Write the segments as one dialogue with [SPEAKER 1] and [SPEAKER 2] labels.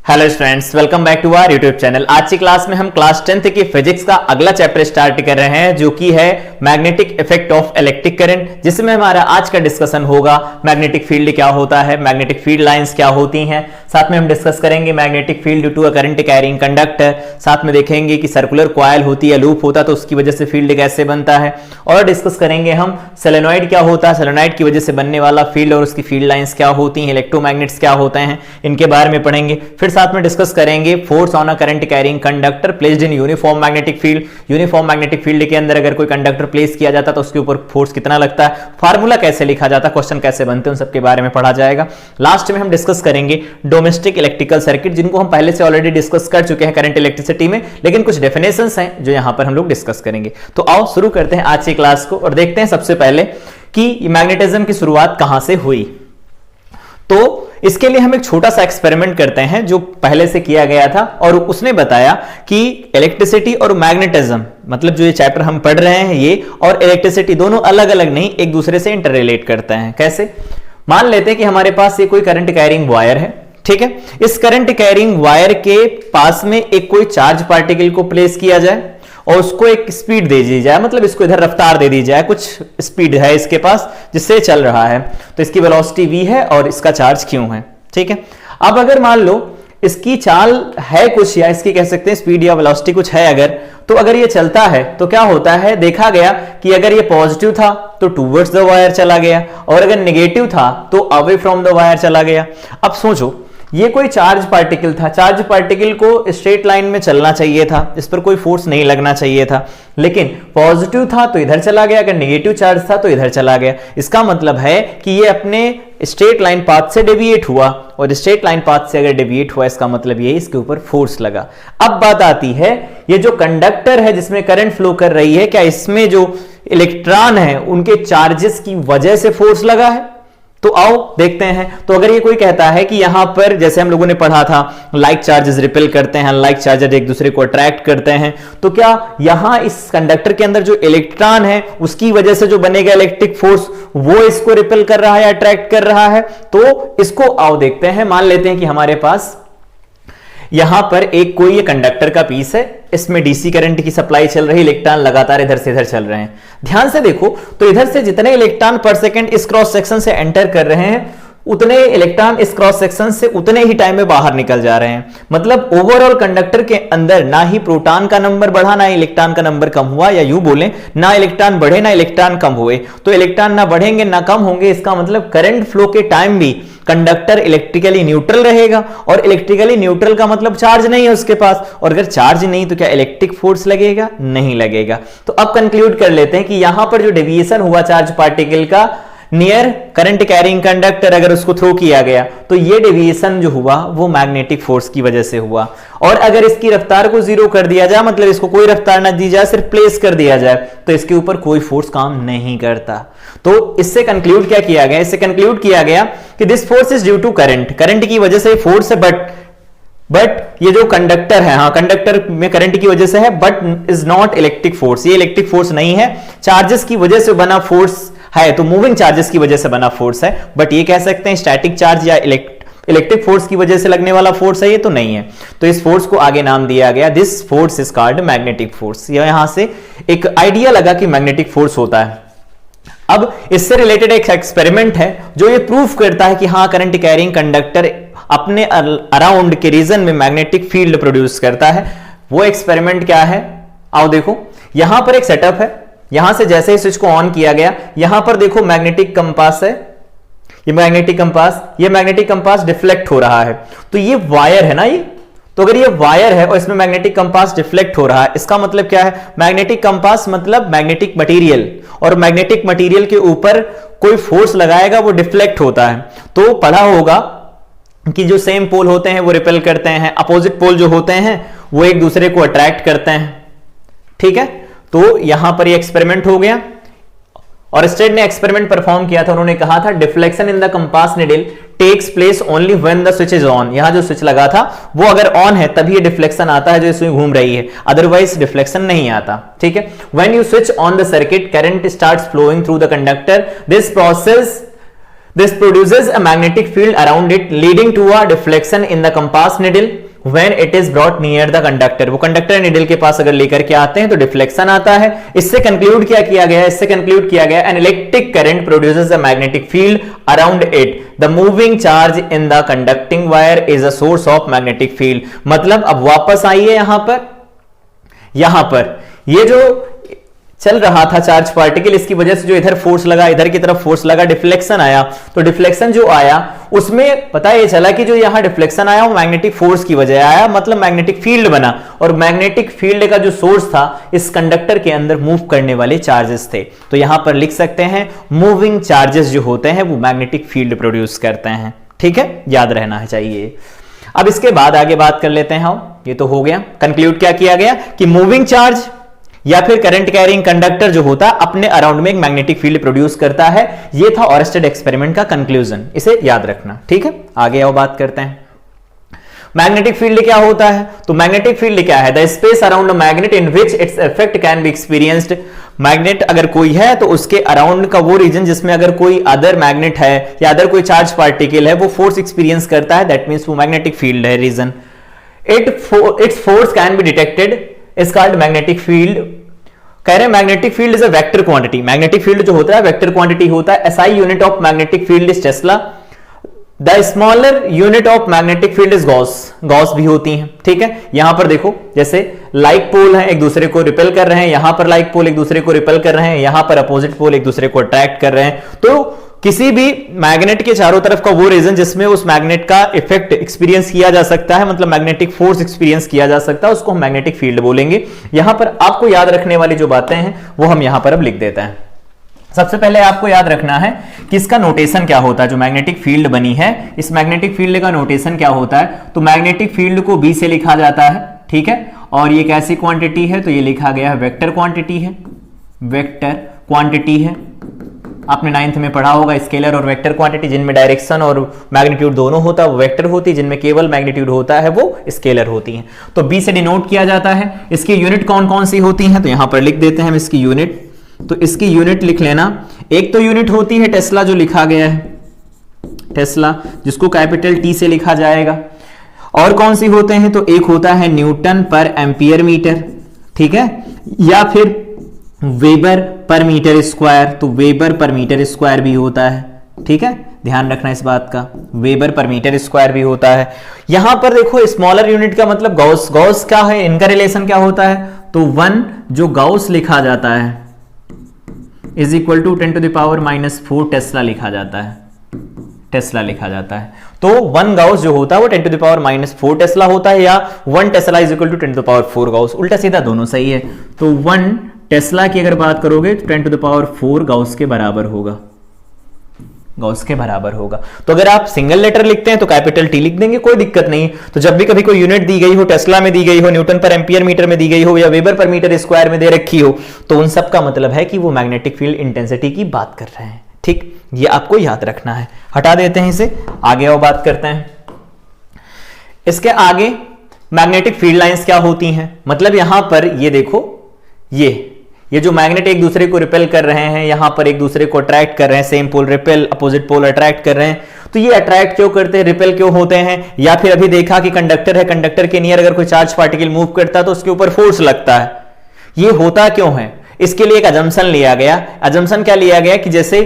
[SPEAKER 1] Hello students, welcome back to our YouTube channel. आज की class में हम क्लास 10th की फिजिक्स का अगला चैप्टर स्टार्ट कर रहे हैं, जो कि है magnetic effect of electric current, जिसमें हमारा आज का डिस्कशन होगा मैग्नेटिक फील्ड क्या होता है, मैग्नेटिक फील्ड लाइंस क्या होती हैं। साथ में हम डिस्कस करेंगे magnetic field due to a current carrying conductor. साथ में देखेंगे कि सर्कुलर कॉइल होती है, लूप होता है तो उसकी वजह से फील्ड कैसे बनता है। और डिस्कस करेंगे हम सोलेनॉइड क्या होता है, सोलेनॉइड की वजह से बनने वाला फील्ड और उसकी फील्ड लाइंस क्या होती हैं, इलेक्ट्रोमैग्नेट्स क्या होते हैं, इनके बारे में पढ़ेंगे। फिर साथ में डिस्कस करेंगे force on a current carrying conductor placed in uniform magnetic field. Uniform magnetic field के अंदर अगर कोई कंडक्टर प्लेस किया जाता है तो उसके ऊपर फोर्स कितना लगता है, फार्मूला कैसे लिखा जाता है, क्वेश्चन कैसे बनते हैं, उन सबके बारे में पढ़ा जाएगा। लास्ट में हम डिस्कस करेंगे डोमेस्टिक इलेक्ट्रिकल सर्किट, जिनको हम पहले से ऑलरेडी डिस्कस कर चुके हैं करंट इलेक्ट्रिसिटी में, लेकिन कुछ डेफिनेशंस हैं जो यहां पर हम लोग डिस्कस करेंगे। तो आओ शुरू करते हैं आज की क्लास को और देखते हैं सबसे पहले कि मैग्नेटिज्म की शुरुआत कहां से हुई। तो इसके लिए हम एक छोटा सा एक्सपेरिमेंट करते हैं जो पहले से किया गया था, और उसने बताया कि इलेक्ट्रिसिटी और मैग्नेटिज्म, मतलब जो ये चैप्टर हम पढ़ रहे हैं ये और इलेक्ट्रिसिटी दोनों अलग अलग नहीं, एक दूसरे से इंटर रिलेट करते हैं। कैसे? मान लेते हैं कि हमारे पास ये कोई करंट कैरिंग वायर है, ठीक है। इस करंट कैरिंग वायर के पास में एक कोई चार्ज पार्टिकल को प्लेस किया जाए और उसको एक स्पीड दे दी जाए, मतलब इसको इधर रफ्तार दे दी जाए, कुछ स्पीड है इसके पास जिससे चल रहा है, तो इसकी वेलोसिटी v है और इसका चार्ज q है, ठीक है। अब अगर मान लो इसकी चाल है कुछ, या इसकी कह सकते हैं स्पीड या वेलोसिटी कुछ है अगर, तो अगर ये चलता है तो क्या होता है, देखा गया कि अगर ये पॉजिटिव था तो टूवर्ड्स द वायर चला गया, और अगर नेगेटिव था तो अवे फ्रॉम द वायर चला गया। अब सोचो, ये कोई चार्ज पार्टिकल था, चार्ज पार्टिकल को स्ट्रेट लाइन में चलना चाहिए था, इस पर कोई फोर्स नहीं लगना चाहिए था, लेकिन पॉजिटिव था तो इधर चला गया, अगर नेगेटिव चार्ज था तो इधर चला गया। इसका मतलब है कि ये अपने स्ट्रेट लाइन पाथ से डेविएट हुआ, और स्ट्रेट लाइन पाथ से अगर डेविएट हुआ इसका मतलब ये इसके ऊपर फोर्स लगा। अब बात आती है, ये जो कंडक्टर है जिसमें करंट फ्लो कर रही है, क्या इसमें जो इलेक्ट्रॉन है उनके चार्जेस की वजह से फोर्स लगा है? तो आओ देखते हैं। तो अगर ये कोई कहता है कि यहां पर, जैसे हम लोगों ने पढ़ा था, लाइक चार्जेस रिपेल करते हैं, लाइक चार्जेस एक दूसरे को अट्रैक्ट करते हैं, तो क्या यहां इस कंडक्टर के अंदर जो इलेक्ट्रॉन है उसकी वजह से जो बनेगा इलेक्ट्रिक फोर्स वो इसको रिपेल कर रहा है या अट्रैक्ट कर रहा है? तो इसको आओ देखते हैं। मान लेते हैं कि हमारे पास यहां पर एक कोई ये कंडक्टर का पीस है, इसमें डीसी करंट की सप्लाई चल रही, इलेक्ट्रॉन लगातार इधर से इधर चल रहे हैं। ध्यान से देखो तो इधर से जितने इलेक्ट्रॉन पर सेकंड इस क्रॉस सेक्शन से एंटर कर रहे हैं, उतने इलेक्ट्रॉन इस क्रॉस सेक्शन से उतने ही टाइम में बाहर निकल जा रहे हैं। मतलब ओवरऑल कंडक्टर के अंदर ना ही प्रोटॉन का नंबर बढ़ा, ना इलेक्ट्रॉन का नंबर कम हुआ, या यूं बोलें ना इलेक्ट्रॉन बढ़े ना इलेक्ट्रॉन कम हुए। तो इलेक्ट्रॉन ना बढ़ेंगे ना कम होंगे, इसका मतलब करंट फ्लो के टाइम भी कंडक्टर इलेक्ट्रिकली न्यूट्रल रहेगा, और इलेक्ट्रिकली न्यूट्रल का मतलब चार्ज नहीं है उसके पास, और अगर चार्ज नहीं तो क्या इलेक्ट्रिक फोर्स लगेगा? नहीं लगेगा। तो अब कंक्लूड कर लेते हैं कि यहां पर जो डेविएशन हुआ चार्ज पार्टिकल का नियर करंट कैरिंग कंडक्टर, अगर उसको थ्रो किया गया तो ये डेविएशन जो हुआ वो मैग्नेटिक फोर्स की वजह से हुआ। और अगर इसकी रफ्तार को जीरो कर दिया जाए, मतलब इसको कोई रफ्तार ना दी जाए, सिर्फ प्लेस कर दिया जाए, तो इसके ऊपर कोई फोर्स काम नहीं करता। तो इससे कंक्लूड क्या किया गया? इससे कंक्लूड किया गया कि this force is due to current, current की वजह से फोर्स है, बट ये जो कंडक्टर है, हाँ कंडक्टर में करंट की वजह से है, but is not electric force, ये इलेक्ट्रिक फोर्स नहीं है, चार्जेस की वजह से बना फोर्स है, तो मूविंग चार्जेस की वजह से बना फोर्स है। बट ये कह सकते हैं स्टैटिक चार्ज या इलेक्ट्रिक फोर्स की वजह से लगने वाला फोर्स है, ये तो नहीं है। तो इस फोर्स को आगे नाम दिया गया, this force is called magnetic force. यहां से एक आइडिया लगा कि मैग्नेटिक फोर्स होता है। अब इससे रिलेटेड एक एक्सपेरिमेंट है जो ये प्रूफ करता है कि हाँ करंट कैरिंग कंडक्टर अपने अराउंड के रीजन में मैग्नेटिक फील्ड प्रोड्यूस करता है। वो एक्सपेरिमेंट क्या है? आओ देखो, यहां पर एक सेटअप है, यहां से जैसे ही स्विच को ऑन किया गया, यहां पर देखो मैग्नेटिक कंपास है, ये मैग्नेटिक कंपास डिफ्लेक्ट हो रहा है। तो ये वायर है ना, ये तो अगर ये वायर है और इसमें मैग्नेटिक कंपास डिफ्लेक्ट हो रहा है, इसका मतलब क्या है? मैग्नेटिक कंपास मतलब मैग्नेटिक मटेरियल, और मैग्नेटिक मटेरियल के ऊपर कोई फोर्स लगाएगा वो डिफ्लेक्ट होता है। तो पढ़ा होगा कि जो सेम पोल होते हैं वो रिपेल करते हैं, अपोजिट पोल जो होते हैं वो एक दूसरे को अट्रैक्ट करते हैं, ठीक है। तो यहां पर ये एक्सपेरिमेंट हो गया, और स्टेड ने एक्सपेरिमेंट परफॉर्म किया था। उन्होंने कहा था deflection in the compass needle takes place only when the switch is on. यहां जो स्विच लगा था वो अगर ऑन है तभी ये डिफ्लेक्शन आता है जो इसमें घूम रही है, अदरवाइज डिफ्लेक्शन नहीं आता, ठीक है। When you switch on the circuit current starts flowing through the conductor, this process This produces a magnetic field around it, leading to a deflection in the compass needle when it is brought near the conductor. वो conductor needle के पास अगर लेकर के आते हैं तो deflection आता है। इससे कंक्लूड क्या किया गया है? इससे कंक्लूड किया गया an electric current produces a magnetic field around it, the moving charge in the conducting wire is a source of magnetic field. मतलब अब वापस आइए यहां पर ये जो चल रहा था चार्ज पार्टिकल, इसकी वजह से जो इधर फोर्स लगा, इधर की तरफ फोर्स लगा, डिफ्लेक्शन आया। तो डिफ्लेक्शन जो आया उसमें पता ये चला कि जो यहां डिफ्लेक्शन आया वो मैग्नेटिक फोर्स की वजह आया, मतलब मैग्नेटिक फील्ड बना। और मैग्नेटिक फील्ड का जो सोर्स था इस कंडक्टर के अंदर मूव करने वाले चार्जेस थे। तो यहां पर लिख सकते हैं मूविंग चार्जेस जो होते हैं वो मैग्नेटिक फील्ड प्रोड्यूस करते हैं। ठीक है, याद रहना है चाहिए। अब इसके बाद आगे बात कर लेते हैं हम। ये तो हो गया, कंक्लूड क्या किया गया कि मूविंग चार्ज या फिर करंट कैरिंग कंडक्टर जो होता है अपने अराउंड में एक मैग्नेटिक फील्ड प्रोड्यूस करता है। ये था ऑरस्टेड एक्सपेरिमेंट का कंक्लूजन, इसे याद रखना। ठीक है, आगे आओ बात करते हैं मैग्नेटिक फील्ड क्या होता है। तो मैग्नेटिक फील्ड क्या है? The space around a magnet in which its effect can be experienced. Magnet अगर कोई है तो उसके अराउंड का वो रीजन जिसमें अगर कोई अदर मैग्नेट है या अदर कोई चार्ज पार्टिकल है वो फोर्स एक्सपीरियंस करता है, दैट मींस वो मैग्नेटिक फील्ड है region. Its force can be detected is called magnetic field. कह रहे हैं magnetic field is a vector quantity. Magnetic field जो होता है वेक्टर क्वांटिटी होता है। SI unit of magnetic field is tesla. The smaller unit of magnetic field is gauss. Gauss भी होती हैं। ठीक है, यहां पर देखो जैसे लाइक पोल है एक दूसरे को रिपेल कर रहे हैं, यहां पर लाइक पोल एक दूसरे को रिपेल कर रहे हैं, यहां पर अपोजिट पोल एक दूसरे को अट्रैक्ट कर रहे हैं। तो किसी भी मैग्नेट के चारों तरफ का वो रीजन जिसमें उस मैग्नेट का इफेक्ट एक्सपीरियंस किया जा सकता है, मतलब मैग्नेटिक फोर्स एक्सपीरियंस किया जा सकता है, उसको हम मैग्नेटिक फील्ड बोलेंगे। यहां पर आपको याद रखने वाली जो बातें हैं वो हम यहां पर अब लिख देते हैं। सबसे पहले आपको याद रखना है कि इसका नोटेशन क्या होता है। जो मैग्नेटिक फील्ड बनी है इस मैग्नेटिक फील्ड का नोटेशन क्या होता है? तो मैग्नेटिक फील्ड को बी से लिखा जाता है। ठीक है, और ये कैसी क्वांटिटी है? तो ये लिखा गया है वेक्टर क्वांटिटी है। वेक्टर क्वांटिटी है, आपने 9th में पढ़ा होगा स्केलर और वेक्टर क्वांटिटी, जिनमें डायरेक्शन और मैग्नीट्यूड दोनों होता है वो वेक्टर होती है, जिनमें केवल मैग्नीट्यूड होता है वो स्केलर होती है। तो बी से डिनोट किया जाता है। इसकी यूनिट कौन कौन सी होती हैं? तो यहां पर लिख देते हैं हम इसकी यूनिट। तो इसकी यूनिट लिख लेना। एक तो यूनिट होती है टेस्ला जो लिखा गया है, टेस्ला, जिसको कैपिटल टी से लिखा जाएगा। और कौन सी होते हैं? तो एक होता है न्यूटन पर एम्पियर मीटर। ठीक है, या फिर वेबर पर मीटर स्क्वायर। तो वेबर पर मीटर स्क्वायर भी होता है। ठीक है, ध्यान रखना इस बात का, वेबर पर मीटर स्क्वायर भी होता है। यहां पर देखो स्मॉलर यूनिट का मतलब गॉस। गॉस क्या है? इनका रिलेशन क्या होता है? तो 1 जो गॉस लिखा जाता है इज इक्वल टू 10⁻⁻4 टेस्ला लिखा जाता है। टेस्ला लिखा जाता है। तो 1 गाउस जो होता है वो 10⁻⁻4 टेस्ला होता है, या 1 tesla is equal to 10⁻4 gauss. उल्टा सीधा दोनों सही है। तो 1 टेस्ला की अगर बात करोगे तो 10⁻4 गाउस के बराबर होगा। गॉस के बराबर होगा। तो अगर आप सिंगल लेटर लिखते हैं तो कैपिटल टी लिख देंगे, कोई दिक्कत नहीं। तो जब भी कभी कोई यूनिट दी गई हो, टेस्ला में दी गई हो, न्यूटन पर एम्पियर मीटर में दी गई हो, या वेबर पर मीटर स्क्वायर में दे रखी हो, तो उन सब का मतलब है कि वो मैग्नेटिक फील्ड इंटेंसिटी की बात कर रहे हैं। ठीक, ये आपको याद रखना है। हटा देते हैं इसे, आगे और बात करते हैं। इसके आगे मैग्नेटिक फील्ड लाइंस क्या होती हैं? मतलब यहां पर ये देखो, ये जो मैग्नेट एक दूसरे को रिपेल कर रहे हैं, यहां पर एक दूसरे को अट्रैक्ट कर रहे हैं, same pole repel, opposite pole attract कर रहे हैं। तो ये अट्रैक्ट क्यों करते हैं, रिपेल क्यों होते हैं? या फिर अभी देखा कि कंडक्टर है, कंडक्टर के नियर अगर कोई चार्ज पार्टिकल मूव करता है तो उसके ऊपर फोर्स लगता है। ये होता क्यों है? इसके लिए एक अजम्पशन लिया गया। अजम्पशन क्या लिया गया कि जैसे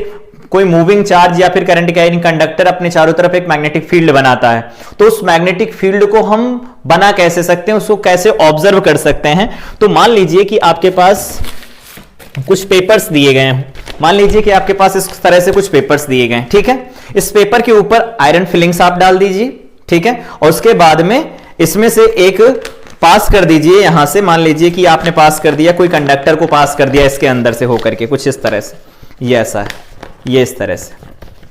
[SPEAKER 1] कोई मूविंग चार्ज या फिर करंट कैरिंग कंडक्टर अपने चारों तरफ एक मैग्नेटिक फील्ड बनाता है, तो उस मैग्नेटिक फील्ड को हम बना कैसे सकते हैं, उसको कैसे ऑब्जर्व कर सकते हैं? तो मान लीजिए कि आपके पास कुछ पेपर्स दिए गए हैं। मान लीजिए कि आपके पास इस तरह से कुछ पेपर्स दिए गए हैं। ठीक है, इस पेपर के ऊपर आयरन फिलिंग्स आप डाल दीजिए। ठीक है, और उसके बाद में इसमें से एक पास कर दीजिए। यहां से मान लीजिए कि आपने पास कर दिया, कोई कंडक्टर को पास कर दिया इसके अंदर से होकर के, कुछ इस तरह से, ये ऐसा है, ये इस तरह से।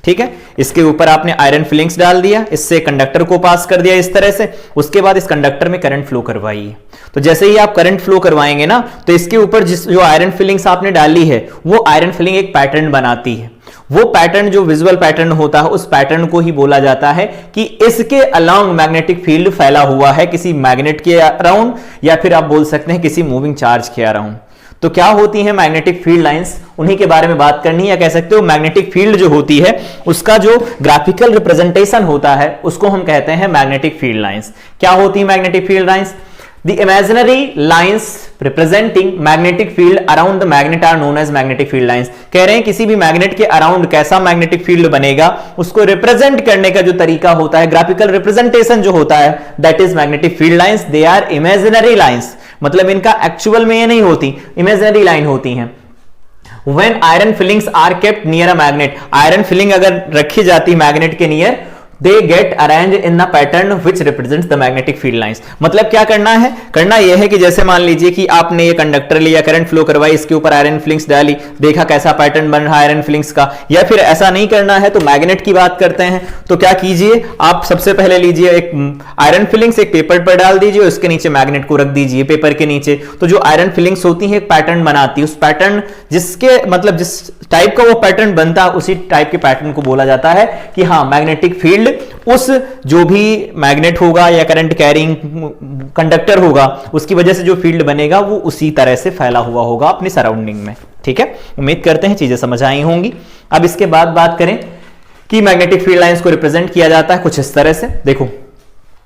[SPEAKER 1] ठीक है, इसके ऊपर आपने आयरन फिलिंग्स डाल दिया, इससे कंडक्टर को पास कर दिया इस तरह से। उसके बाद इस कंडक्टर में करंट फ्लो करवाइए। तो जैसे ही आप करंट फ्लो करवाएंगे ना, तो इसके ऊपर जो आयरन फिलिंग्स आपने डाली है वो आयरन फिलिंग एक पैटर्न बनाती है। वो पैटर्न जो विजुअल पैटर्न होता है, उस पैटर्न को ही बोला जाता है कि इसके अलोंग मैग्नेटिक फील्ड फैला हुआ है किसी मैग्नेट के अराउंड, या फिर आप बोल सकते हैं किसी मूविंग चार्ज के अराउंड। तो क्या होती है मैग्नेटिक फील्ड लाइंस, उन्हीं के बारे में बात करनी है, या कह सकते हो मैग्नेटिक फील्ड जो होती है उसका जो ग्राफिकल रिप्रेजेंटेशन होता है उसको हम कहते हैं मैग्नेटिक फील्ड लाइंस। क्या होती है magnetic field lines? The imaginary lines representing magnetic field around the magnet are known as magnetic field lines। कह रहे हैं किसी भी मैग्नेट के अराउंड कैसा मैग्नेटिक फील्ड बनेगा उसको रिप्रेजेंट करने का जो तरीका होता है, ग्राफिकल रिप्रेजेंटेशन जो होता है, that is magnetic field lines. They are imaginary lines, मतलब इनका एक्चुअल में ये नहीं होती, इमेजिनरी लाइन होती हैं। When iron fillings are kept near a magnet, iron filling अगर रखी जाती मैग्नेट के near, they get arranged in the pattern which represents the magnetic field lines। मतलब क्या करना है? करना यह है कि जैसे मान लीजिए कि आपने ये कंडक्टर लिया, करंट फ्लो करवाई, इसके ऊपर आयरन फिलिंग्स डाली, देखा कैसा पैटर्न बन रहा है आयरन फिलिंग्स का। या फिर ऐसा नहीं करना है तो मैग्नेट की बात करते हैं, तो क्या कीजिए आप सबसे पहले लीजिए एक आयरन फिलिंग्स एक पेपर पर डाल दीजिए, उसके नीचे मैग्नेट को रख दीजिए पेपर के नीचे। तो जो आयरन फिलिंग्स होती है एक पैटर्न बनाती है, उस पैटर्न जिसके मतलब जिस टाइप का वो पैटर्न बनता है उसी टाइप के पैटर्न को बोला जाता है कि हाँ मैग्नेटिक फील्ड उस जो भी मैग्नेट होगा या करंट कैरिंग कंडक्टर होगा उसकी वजह से जो फील्ड बनेगा वो उसी तरह से फैला हुआ होगा अपनी सराउंडिंग में। ठीक है, उम्मीद करते हैं चीजें समझ आई होंगी। अब इसके बाद बात करें कि मैग्नेटिक फील्ड लाइंस को रिप्रेजेंट किया जाता है कुछ इस तरह से। देखो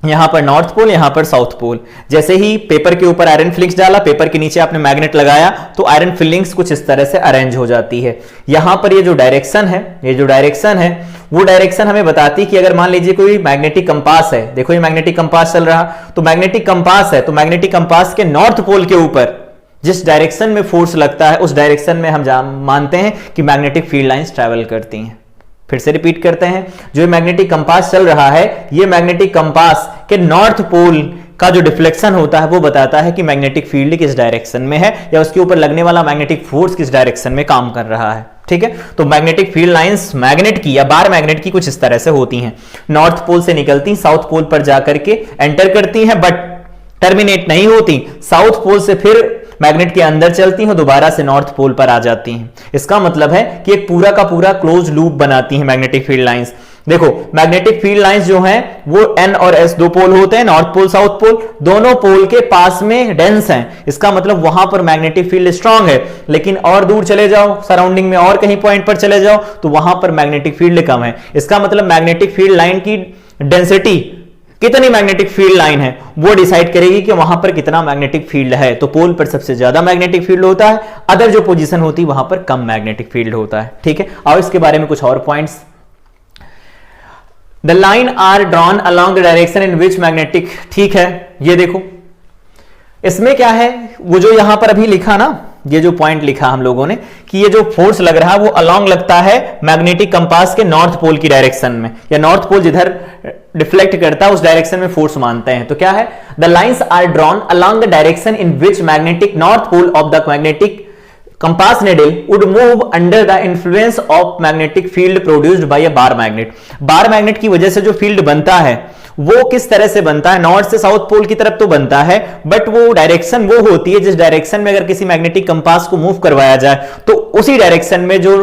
[SPEAKER 1] यहां पर नॉर्थ पोल, यहां पर साउथ पोल। जैसे ही पेपर के ऊपर आयरन फिलिंग्स डाला, पेपर के नीचे आपने मैग्नेट लगाया तो आयरन फिलिंग्स कुछ इस तरह से अरेंज हो जाती है। यहां पर ये जो डायरेक्शन है, ये जो डायरेक्शन है वो डायरेक्शन हमें बताती है कि अगर मान लीजिए कोई मैग्नेटिक कंपास है, देखो ये मैग्नेटिक कंपास चल रहा, तो मैग्नेटिक कंपास है तो मैग्नेटिक कंपास के नॉर्थ पोल के ऊपर जिस डायरेक्शन में फोर्स लगता है उस डायरेक्शन में हम मानते हैं कि मैग्नेटिक फील्ड लाइंस ट्रैवल करती हैं। फिर से रिपीट करते हैं, जो मैग्नेटिक कंपास चल रहा है ये मैग्नेटिक कंपास के नॉर्थ पोल का जो डिफ्लेक्शन होता है वो बताता है कि मैग्नेटिक फील्ड किस डायरेक्शन में है या उसके ऊपर लगने वाला मैग्नेटिक फोर्स किस डायरेक्शन में काम कर रहा है। ठीक है, तो मैग्नेटिक फील्ड लाइंस मैग्नेट की या बार मैग्नेट की कुछ इस तरह से होती हैं। नॉर्थ पोल से निकलती, साउथ पोल पर जाकर के एंटर करती हैं, बट टर्मिनेट नहीं होती। साउथ पोल से फिर मैग्नेट के अंदर चलती हैं, दोबारा से नॉर्थ पोल पर आ जाती हैं। इसका मतलब है कि एक पूरा का पूरा क्लोज लूप बनाती हैं मैग्नेटिक फील्ड लाइंस। देखो मैग्नेटिक फील्ड लाइंस जो हैं वो N और S दो पोल होते हैं, नॉर्थ पोल साउथ पोल, दोनों पोल के पास में डेंस हैं। इसका मतलब वहां पर मैग्नेटिक फील्ड स्ट्रांग है, लेकिन और दूर चले जाओ सराउंडिंग में और कहीं पॉइंट पर चले जाओ तो वहां पर मैग्नेटिक फील्ड कम है। इसका मतलब मैग्नेटिक फील्ड लाइन की डेंसिटी, कितनी मैग्नेटिक फील्ड लाइन है, वो डिसाइड करेगी कि वहां पर कितना मैग्नेटिक फील्ड है। तो पोल पर सबसे ज्यादा मैग्नेटिक फील्ड होता है, अदर जो पोजीशन होती है वहां पर कम मैग्नेटिक फील्ड होता है। ठीक है, और इसके बारे में कुछ और points. The line are drawn along the direction in which magnetic, ठीक है, ये देखो इसमें क्या है, वो जो यहां पर अभी लिखा ना, ये जो पॉइंट लिखा हम लोगों ने कि ये जो फोर्स लग रहा है वो अलॉन्ग लगता है मैग्नेटिक कंपास के नॉर्थ पोल की डायरेक्शन में, या नॉर्थ पोल जिधर डिफ्लेक्ट करता है उस डायरेक्शन में फोर्स मानते हैं। तो क्या है, the lines are drawn along the direction in which magnetic north pole of the magnetic compass needle would move under the influence of magnetic field produced by a bar magnet। Bar magnet की वजह से जो field बनता है वो किस तरह से बनता है, नॉर्थ से साउथ पोल की तरफ तो बनता है, बट वो डायरेक्शन वो होती है जिस डायरेक्शन में अगर किसी मैग्नेटिक कंपास को मूव करवाया जाए तो उसी डायरेक्शन में जो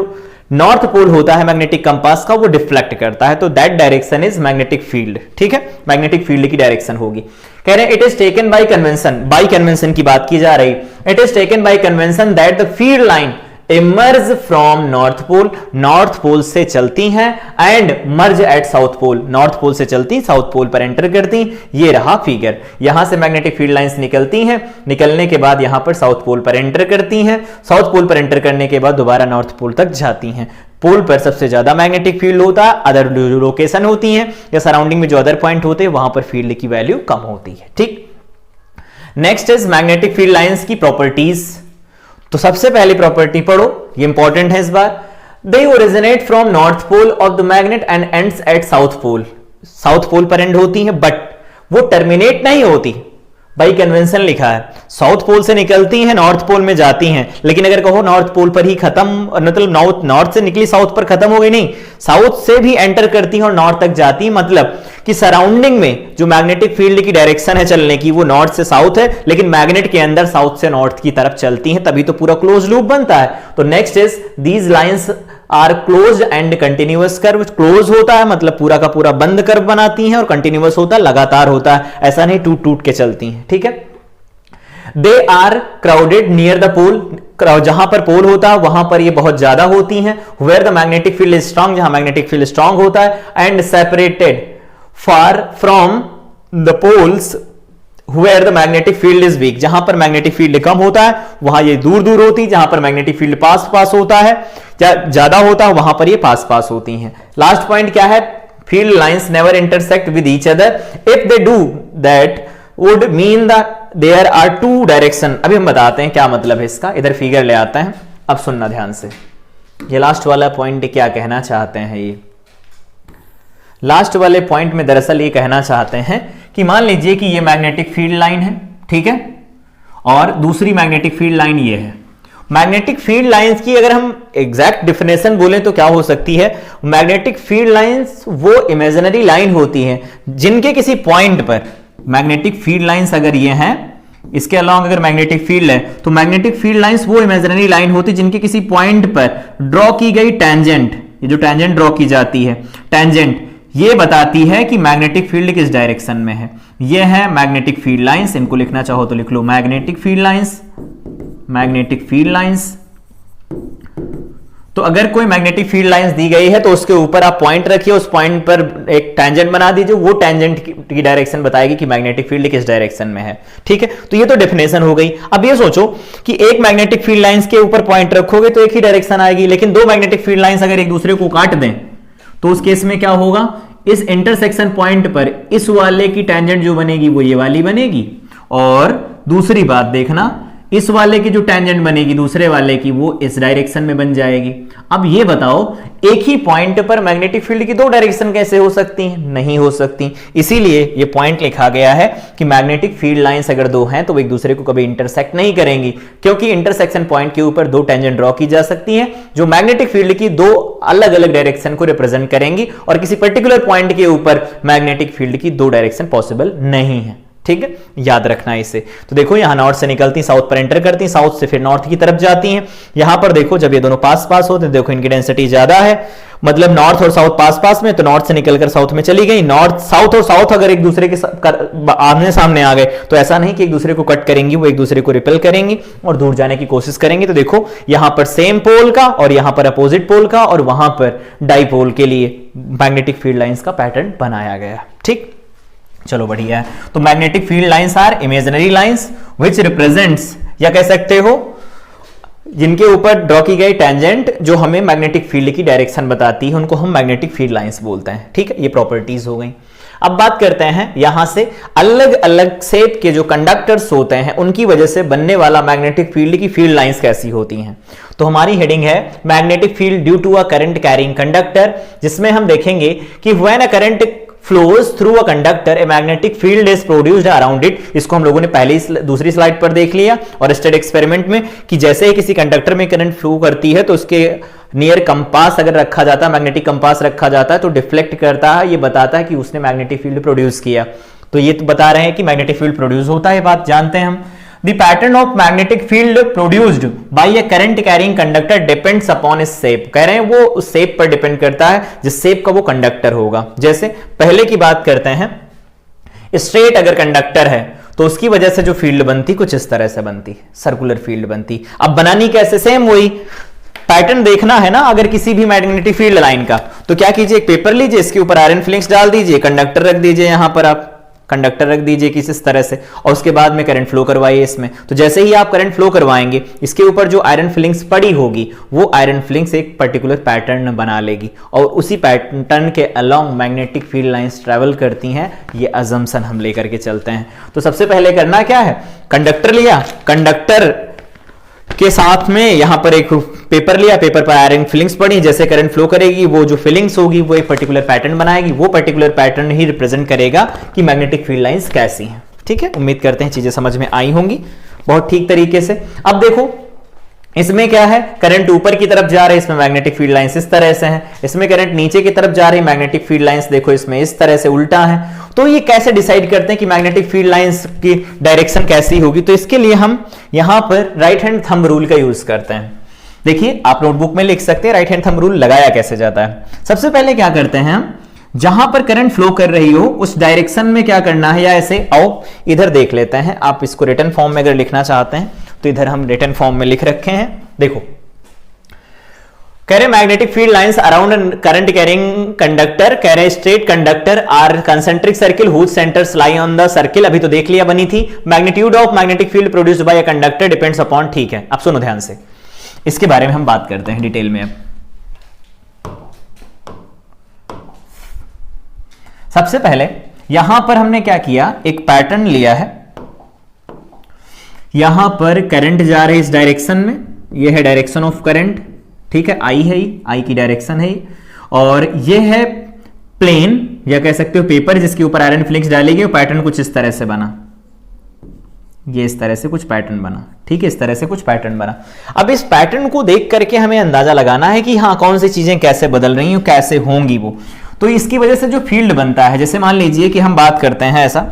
[SPEAKER 1] नॉर्थ पोल होता है मैग्नेटिक कंपास का वो डिफ्लेक्ट करता है, तो that direction is magnetic field. ठीक है, मैग्नेटिक फील्ड की डायरेक्शन होगी। कह रहे हैं it is taken by convention, by convention की बात की जा रही, it is taken by convention that the field line emerge from north pole, north pole से चलती हैं, and merge at south pole, north pole से चलती साउथ पोल पर एंटर करती। ये रहा फिगर, यहां से मैग्नेटिक फील्ड लाइंस निकलती हैं, निकलने के बाद यहां पर साउथ पोल पर एंटर करती हैं, साउथ पोल पर एंटर करने के बाद दोबारा नॉर्थ पोल तक जाती हैं। पोल पर सबसे ज्यादा मैग्नेटिक फील्ड होता है, अदर लोकेशन होती हैं या सराउंडिंग में जो अदर पॉइंट होते हैं वहां पर फील्ड की वैल्यू कम होती है। ठीक, next is magnetic field lines की प्रॉपर्टीज। तो सबसे पहली प्रॉपर्टी पढ़ो, ये इंपॉर्टेंट है इस बार। They originate from north pole of the magnet and ends at south pole, south pole पर एंड होती है बट वो टर्मिनेट नहीं होती, बाई कन्वेंशन लिखा है। साउथ पोल से निकलती हैं नॉर्थ पोल में जाती हैं, लेकिन अगर कहो नॉर्थ पोल पर ही खत्म, मतलब नॉर्थ से निकली साउथ पर खत्म हो गई, नहीं, साउथ से भी एंटर करती हैं और नॉर्थ तक जाती है। मतलब कि सराउंडिंग में जो मैग्नेटिक फील्ड की डायरेक्शन है चलने की वो नॉर्थ से साउथ है, लेकिन मैग्नेट के अंदर साउथ से नॉर्थ की तरफ चलती हैं, तभी तो पूरा क्लोज लूप बनता है। तो next is these lines are closed and continuous curve. Close होता है मतलब पूरा का पूरा बंद कर्व बनाती हैं, और कंटिन्यूअस होता है लगातार होता है, ऐसा नहीं टूट टूट के चलती हैं। ठीक है, they are crowded near the pole, जहां पर पोल होता है वहां पर ये बहुत ज्यादा होती हैं। Where the magnetic field is strong, जहां मैग्नेटिक फील्ड स्ट्रांग होता है। And separated far from the poles where the magnetic field is weak, जहां पर मैग्नेटिक फील्ड कम होता है वहां ये दूर दूर होती, जहां पर मैग्नेटिक फील्ड पास पास होता है ज्यादा होता है वहां पर ये पास पास होती हैं। लास्ट पॉइंट क्या है, field lines never intersect with each other, if they do that would mean that there are two direction. अभी हम बताते हैं क्या मतलब है इसका, इधर फिगर ले आते हैं, अब सुनना ध्यान से। ये लास्ट वाला पॉइंट क्या कहना चाहते हैं, ये लास्ट वाले पॉइंट में दरअसल ये कहना चाहते हैं कि मान लीजिए कि ये मैग्नेटिक फील्ड लाइन है, ठीक है, और दूसरी मैग्नेटिक फील्ड लाइन ये है। मैग्नेटिक फील्ड लाइंस की अगर हम एग्जैक्ट डिफिनेशन बोलें तो क्या हो सकती है, मैग्नेटिक फील्ड लाइंस वो इमेजिनरी लाइन होती हैं जिनके किसी पॉइंट पर, मैग्नेटिक फील्ड लाइंस अगर ये हैं, इसके अलावा अगर मैग्नेटिक फील्ड है तो मैग्नेटिक फील्ड लाइंस वो इमेजिनरी लाइन होती है जिनके किसी पॉइंट पर ड्रॉ की गई टेंजेंट, ये जो टेंजेंट ड्रॉ की जाती है, टेंजेंट ये बताती है कि मैग्नेटिक फील्ड किस डायरेक्शन में है। ये है मैग्नेटिक फील्ड लाइंस, इनको लिखना चाहो तो लिख लो magnetic field lines, magnetic field lines. तो अगर कोई मैग्नेटिक फील्ड लाइंस दी गई है तो उसके ऊपर आप पॉइंट रखिए, उस पॉइंट पर एक टेंजेंट बना दीजिए, वो टेंजेंट की डायरेक्शन बताएगी कि मैग्नेटिक फील्ड किस डायरेक्शन में है, ठीक है। तो ये तो डेफिनेशन हो गई। अब ये सोचो कि एक मैग्नेटिक फील्ड लाइंस के ऊपर पॉइंट रखोगे तो एक ही डायरेक्शन आएगी, लेकिन दो मैग्नेटिक फील्ड लाइंस अगर एक दूसरे को काट दें तो उस केस में क्या होगा, इस इंटरसेक्शन पॉइंट पर इस वाले की टेंजेंट जो बनेगी वो ये वाली बनेगी, और दूसरी बात देखना, इस वाले की जो टेंजेंट बनेगी दूसरे वाले की वो इस डायरेक्शन में बन जाएगी। अब ये बताओ एक ही पॉइंट पर मैग्नेटिक फील्ड की दो डायरेक्शन कैसे हो सकती हैं, नहीं हो सकती। इसीलिए ये पॉइंट लिखा गया है कि मैग्नेटिक फील्ड लाइंस अगर दो हैं तो वो एक दूसरे को कभी इंटरसेक्ट नहीं करेंगी, क्योंकि इंटरसेक्शन पॉइंट के ऊपर दो टेंजेंट ड्रॉ की जा सकती हैं जो मैग्नेटिक फील्ड की दो अलग अलग डायरेक्शन को रिप्रेजेंट करेंगी, और किसी पर्टिकुलर पॉइंट के ऊपर मैग्नेटिक फील्ड की दो डायरेक्शन पॉसिबल नहीं है, ठीक है, याद रखना है इसे। तो देखो यहां नॉर्थ से निकलती साउथ पर एंटर करती, साउथ से फिर नॉर्थ की तरफ जाती हैं। यहां पर देखो जब ये दोनों पास पास होते हैं, देखो इनकी डेंसिटी ज्यादा है, मतलब नॉर्थ और साउथ पास पास में, तो नॉर्थ से निकलकर साउथ में चली गई। नॉर्थ साउथ और साउथ अगर एक दूसरे के आमने सामने आ गए तो ऐसा नहीं कि एक दूसरे को कट करेंगी, वो एक दूसरे को रिपेल करेंगी और दूर जाने की कोशिश करेंगी। तो देखो यहां पर सेम पोल का और यहां पर अपोजिट पोल का और वहां पर डाइपोल के लिए मैग्नेटिक फील्ड लाइंस का पैटर्न बनाया गया, ठीक। चलो बढ़िया है। तो magnetic field lines are imaginary lines which represents, या कह सकते हो जिनके ऊपर ड्रॉ की गई टेंजेंट जो हमें मैग्नेटिक फील्ड की डायरेक्शन बताती है, उनको हम मैग्नेटिक फील्ड लाइंस बोलते हैं, ठीक है। ये प्रॉपर्टीज हो गई। अब बात करते हैं यहां से अलग अलग शेप के जो कंडक्टर्स होते हैं उनकी वजह से बनने वाला मैग्नेटिक फील्ड की फील्ड लाइंस कैसी होती हैं। तो हमारी हेडिंग है magnetic field due to a current carrying conductor, जिसमें हम देखेंगे कि when a current flows through a conductor a magnetic field is produced around it। इसको हम लोगों ने पहले ही दूसरी स्लाइड पर देख लिया और स्टडी एक्सपेरिमेंट में कि जैसे ही किसी कंडक्टर में करंट फ्लो करती है तो उसके नियर कंपास अगर रखा जाता है, मैग्नेटिक कंपास रखा जाता है तो डिफ्लेक्ट करता है, ये बताता है कि उसने मैग्नेटिक फील्ड प्रोड्यूस किया। तो ये तो बता रहे हैं कि मैग्नेटिक फील्ड प्रोड्यूस होता है, ये बात जानते हैं हम। The pattern of magnetic field produced by a current carrying conductor depends upon its shape। कह रहे हैं वो उस शेप पर डिपेंड करता है जिस शेप का वो कंडक्टर होगा। जैसे पहले की बात करते हैं, स्ट्रेट अगर कंडक्टर है तो उसकी वजह से जो फील्ड बनती कुछ इस तरह से बनती, सर्कुलर फील्ड बनती। अब बनानी कैसे, सेम वही पैटर्न देखना है ना। अगर किसी भी मैग्नेटिक फील्ड लाइन का, तो क्या कीजिए, एक पेपर लीजिए, इसके ऊपर आयरन फिलिंग्स डाल दीजिए, कंडक्टर रख दीजिए, यहां पर आप कंडक्टर रख दीजिए किसी इस तरह से, और उसके बाद में करंट फ्लो करवाइए इसमें। तो जैसे ही आप करंट फ्लो करवाएंगे इसके ऊपर जो आयरन फिलिंग्स पड़ी होगी वो आयरन फिलिंग्स एक पर्टिकुलर पैटर्न बना लेगी और उसी पैटर्न के along magnetic field lines travel करती हैं। ये अजम्पशन हम लेकर के चलते हैं। तो सबसे पहले करना क्या है, कंडक्टर लिया, कंडक्टर के साथ में यहां पर एक पेपर लिया, पेपर पर आयरन फिलिंग्स पड़ी, जैसे करंट फ्लो करेगी वो जो फिलिंग्स होगी वो एक पर्टिकुलर पैटर्न बनाएगी, वो पर्टिकुलर पैटर्न ही रिप्रेजेंट करेगा कि मैग्नेटिक फील्ड लाइंस कैसी हैं, ठीक है। उम्मीद करते हैं चीजें समझ में आई होंगी बहुत ठीक तरीके से। अब देखो इसमें क्या है, करंट ऊपर की तरफ जा रही है, इसमें मैग्नेटिक फील्ड लाइंस इस तरह से हैं। इसमें करंट नीचे की तरफ जा रही है, मैग्नेटिक फील्ड लाइंस देखो इसमें इस तरह से उल्टा है। तो ये कैसे डिसाइड करते हैं कि मैग्नेटिक फील्ड लाइंस की डायरेक्शन कैसी होगी, तो इसके लिए हम यहां पर राइट हैंड थंब रूल का यूज करते हैं। देखिए आप नोटबुक में लिख सकते हैं राइट हैंड थंब रूल लगाया कैसे जाता है। सबसे पहले क्या करते हैं हम, जहां पर करंट फ्लो कर रही हो उस डायरेक्शन में क्या करना है, या ऐसे आओ इधर देख लेते हैं। आप इसको रिटन फॉर्म में अगर लिखना चाहते हैं तो इधर हम रिटन फॉर्म में लिख रखे हैं। देखो कह रहे magnetic field lines around current carrying conductor, कह रहे straight conductor are concentric circle whose centres lie on the circle. अभी तो देख लिया बनी थी। Magnitude of magnetic field produced by a conductor depends upon, ठीक है। अब सुनो ध्यान से, इसके बारे में हम बात करते हैं डिटेल में। अब सबसे पहले यहां पर हमने क्या किया, एक पैटर्न लिया है। यहां पर करंट जा रही है इस डायरेक्शन में, यह है डायरेक्शन ऑफ करंट, ठीक है। आई है, आई की डायरेक्शन है, और यह है प्लेन या कह सकते हो पेपर जिसके ऊपर आयरन फ्लिक्स डाली गई। पैटर्न कुछ इस तरह से बना, ये इस तरह से कुछ पैटर्न बना, ठीक है। इस तरह से कुछ पैटर्न बना। अब इस पैटर्न को देख करके हमें अंदाजा लगाना है कि हाँ कौन सी चीजें कैसे बदल रही हैं, कैसे होंगी वो। तो इसकी वजह से जो फील्ड बनता है, जैसे मान लीजिए कि हम बात करते हैं ऐसा,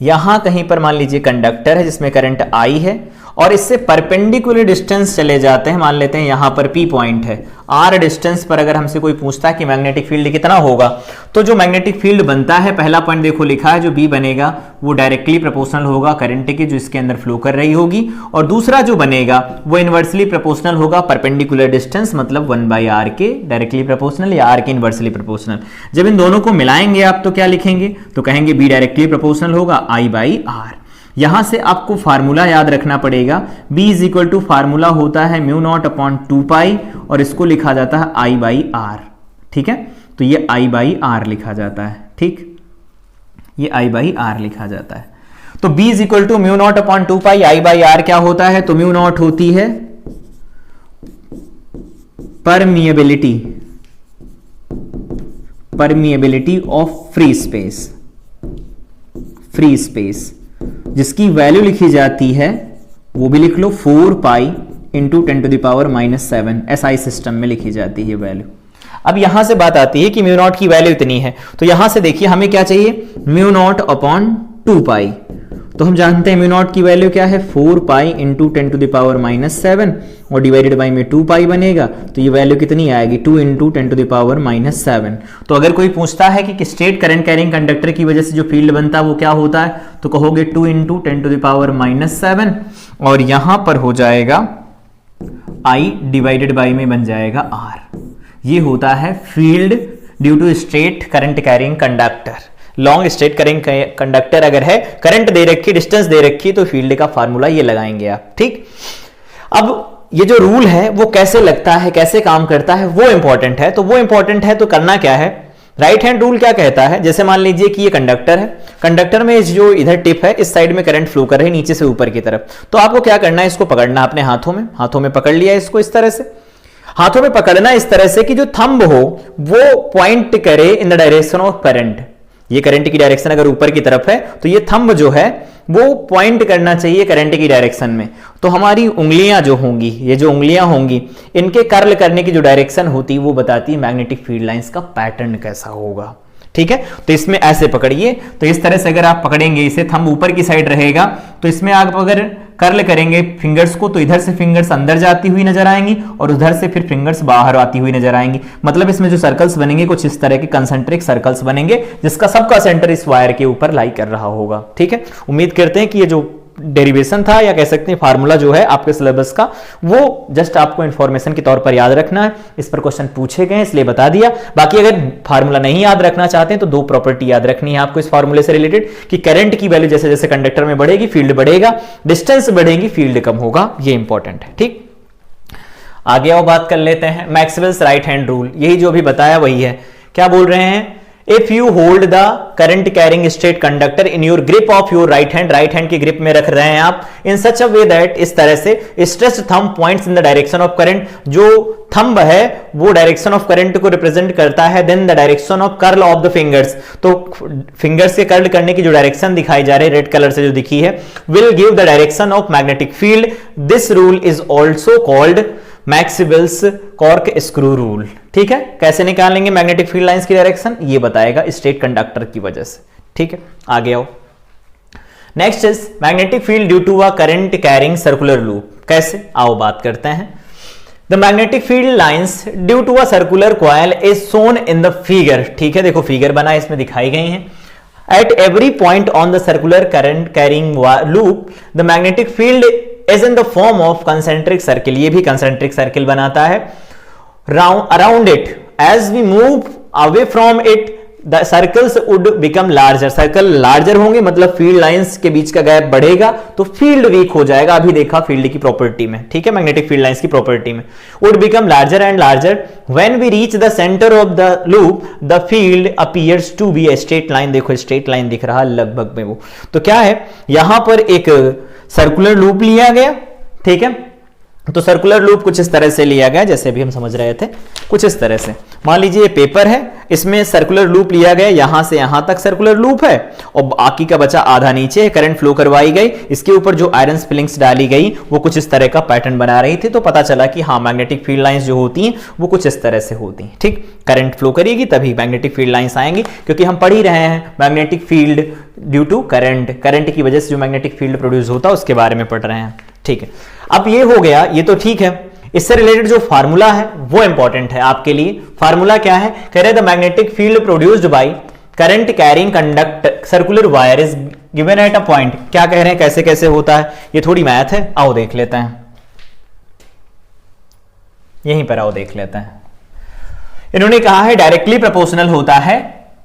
[SPEAKER 1] यहां कहीं पर मान लीजिए कंडक्टर है जिसमें करंट आई है, और इससे परपेंडिकुलर डिस्टेंस चले जाते हैं। मान लेते हैं यहां पर पी पॉइंट है, आर डिस्टेंस पर अगर हमसे कोई पूछता है कि मैग्नेटिक फील्ड कितना होगा, तो जो मैग्नेटिक फील्ड बनता है, पहला पॉइंट देखो लिखा है, जो बी बनेगा वो डायरेक्टली प्रोपोर्शनल होगा करंट के जो इसके अंदर फ्लो कर रही होगी, और दूसरा जो बनेगा वो इनवर्सली प्रोपोर्शनल होगा परपेंडिकुलर डिस्टेंस, मतलब 1/r के डायरेक्टली प्रोपोर्शनल या r के इनवर्सली प्रोपोर्शनल। जब इन दोनों को मिलाएंगे आप तो क्या लिखेंगे, तो कहेंगे बी डायरेक्टली प्रोपोर्शनल होगा I/r। यहां से आपको फार्मूला याद रखना पड़ेगा, B is equal to formula होता है μ0/2π, और इसको लिखा जाता है I/r, ठीक है। तो ये I/r लिखा जाता है, ठीक, ये I/r लिखा जाता है। तो B is equal to μ0/2π, I/r क्या होता है, तो μ0 होती है परमिएबिलिटी ऑफ फ्री स्पेस, जिसकी वैल्यू लिखी जाती है, वो भी लिख लो 4π × 10⁻⁻7 SI सिस्टम में लिखी जाती है वैल्यू। अब यहां से बात आती है कि μ0 की वैल्यू इतनी है, तो यहां से देखिए हमें क्या चाहिए, μ0/2π। तो हम जानते हैं μ0 की वैल्यू क्या है, 4π × 10⁻⁷, और डिवाइडेड बाई में 2π बनेगा, तो ये वैल्यू कितनी आएगी, 2 × 10⁻⁷। तो अगर कोई पूछता है कि स्ट्रेट करंट कैरिंग कंडक्टर की वजह से जो फील्ड बनता है वो क्या होता है, तो कहोगे 2 × 10⁻⁷, और यहां पर हो जाएगा I डिवाइडेड बाई में बन जाएगा R। ये होता है field due to straight current carrying conductor. Long straight current conductor अगर है, करंट दे रखी, डिस्टेंस दे रखी, तो फील्ड का फार्मूला ये लगाएंगे आप, ठीक। अब ये जो रूल है वो कैसे लगता है, कैसे काम करता है, वो इंपॉर्टेंट है। तो वो इंपॉर्टेंट है तो करना क्या है, राइट हैंड रूल क्या कहता है, जैसे मान लीजिए कि ये कंडक्टर है, कंडक्टर में जो इधर टिप है इस साइड में करंट फ्लो कर रही है नीचे से ऊपर की तरफ, तो आपको क्या करना है, इसको पकड़ना अपने हाथों में पकड़ लिया इसको इस तरह से, हाथों में पकड़ना इस तरह से कि जो थंब हो वो पॉइंट करे इन द डायरेक्शन ऑफ करंट। ये करंट की डायरेक्शन अगर ऊपर की तरफ है तो ये थंब जो है वो पॉइंट करना चाहिए करंट की डायरेक्शन में। तो हमारी उंगलियां जो होंगी, ये जो उंगलियां होंगी, इनके कर्ल करने की जो डायरेक्शन होती है वो बताती है मैग्नेटिक फील्ड लाइंस का पैटर्न कैसा होगा, ठीक है। तो इसमें ऐसे पकड़िए, तो इस तरह से अगर आप पकड़ेंगे इसे, थंब ऊपर की साइड रहेगा, तो इसमें आप अगर कर्ल करेंगे फिंगर्स को, तो इधर से फिंगर्स अंदर जाती हुई नजर आएंगी और उधर से फिर फिंगर्स बाहर आती हुई नजर आएंगी। मतलब इसमें जो सर्कल्स बनेंगे कुछ इस तरह के कंसेंट्रिक सर्कल्स बनेंगे, जिसका सबका सेंटर इस वायर के ऊपर लाई कर रहा होगा, ठीक है। उम्मीद करते हैं कि ये जो डेरिवेशन था या कह सकते हैं फार्मूला जो है आपके सिलेबस का, वो जस्ट आपको इंफॉर्मेशन के तौर पर याद रखना है। इस पर क्वेश्चन पूछे गए इसलिए बता दिया। बाकी अगर फार्मूला नहीं याद रखना चाहते हैं तो दो प्रॉपर्टी याद रखनी है आपको इस फार्मूले से रिलेटेड, कि करंट की वैल्यू जैसे जैसे कंडक्टर में बढ़ेगी फील्ड बढ़ेगा, डिस्टेंस बढ़ेगी फील्ड कम होगा, ये इंपॉर्टेंट है, ठीक। आगे और बात कर लेते हैं मैक्सवेल्स राइट हैंड रूल। यही जो भी बताया वही है। क्या बोल रहे हैं, if you hold the current carrying straight conductor in your grip of your right hand की ग्रिप में रख रहे हैं आप, इन सच अ वे दैट, इस तरह से stretched thumb points in the direction of current, जो थंब है वो डायरेक्शन ऑफ करंट को रिप्रेजेंट करता है, then the direction of curl of the fingers, तो फिंगर्स के कर्ल करने की जो डायरेक्शन दिखाई जा रही है रेड कलर से जो दिखी है, will give the direction of magnetic field. This rule is also called Maxwell's cork screw rule, ठीक है। कैसे निकालेंगे मैग्नेटिक फील्ड लाइंस की डायरेक्शन, ये बताएगा स्ट्रेट कंडक्टर की वजह से, ठीक है। आगे आओ, next is magnetic field due to a current carrying circular loop. कैसे, आओ बात करते हैं। The magnetic field lines due to a circular coil is shown in the figure. ठीक है, देखो फिगर बना है, इसमें दिखाई गई हैं। At every point on the circular current carrying loop the magnetic field is in the form of concentric circle. ये भी कंसेंट्रिक सर्किल बनाता है। Around it as we move away from it the circles would become larger. Circle larger होंगे मतलब field lines के बीच का gap बढ़ेगा तो फील्ड वीक हो जाएगा। अभी देखा फील्ड की प्रॉपर्टी में, ठीक है, मैग्नेटिक फील्ड लाइंस की प्रॉपर्टी में। Would become larger and larger when we reach the centre of the loop the field appears to be a straight line. देखो स्ट्रेट लाइन दिख रहा है लगभग में वो। तो क्या है, यहां पर एक सर्कुलर लूप लिया गया, ठीक है। तो सर्कुलर लूप कुछ इस तरह से लिया गया, जैसे अभी हम समझ रहे थे, कुछ इस तरह से। मान लीजिए ये पेपर है, इसमें सर्कुलर लूप लिया गया, यहां से यहां तक सर्कुलर लूप है और बाकी का बचा आधा नीचे, करंट फ्लो करवाई गई। इसके ऊपर जो आयरन स्प्रिंग्स डाली गई वो कुछ इस तरह का पैटर्न बना रही थी। तो पता चला कि हाँ, मैग्नेटिक फील्ड लाइंस जो होती हैं वो कुछ इस तरह से होती हैं, ठीक। करंट फ्लो करेगी तभी मैग्नेटिक फील्ड लाइंस आएंगी, क्योंकि हम पढ़ ही रहे हैं magnetic field due to current, current की वजह से जो मैग्नेटिक फील्ड प्रोड्यूस होता है उसके बारे में पढ़ रहे हैं, ठीक है। अब ये हो गया, ये तो ठीक है। इससे रिलेटेड जो फार्मूला है वो इंपॉर्टेंट है आपके लिए। फार्मूला क्या है, कह रहे the magnetic field produced by current carrying conduct circular wire is given at a point. क्या कह रहे हैं, कैसे कैसे होता है, ये थोड़ी मैथ है, आओ देख लेते हैं, यहीं पर आओ देख लेते हैं। इन्होंने कहा है डायरेक्टली प्रोपोर्शनल होता है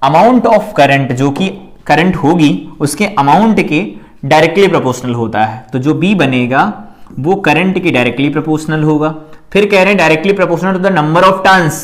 [SPEAKER 1] अमाउंट ऑफ करंट, जो कि करंट होगी उसके अमाउंट के डायरेक्टली प्रोपोर्शनल होता है। तो जो बी बनेगा वो करंट की डायरेक्टली प्रोपोर्शनल होगा। फिर कह रहे हैं directly proportional to the number of turns,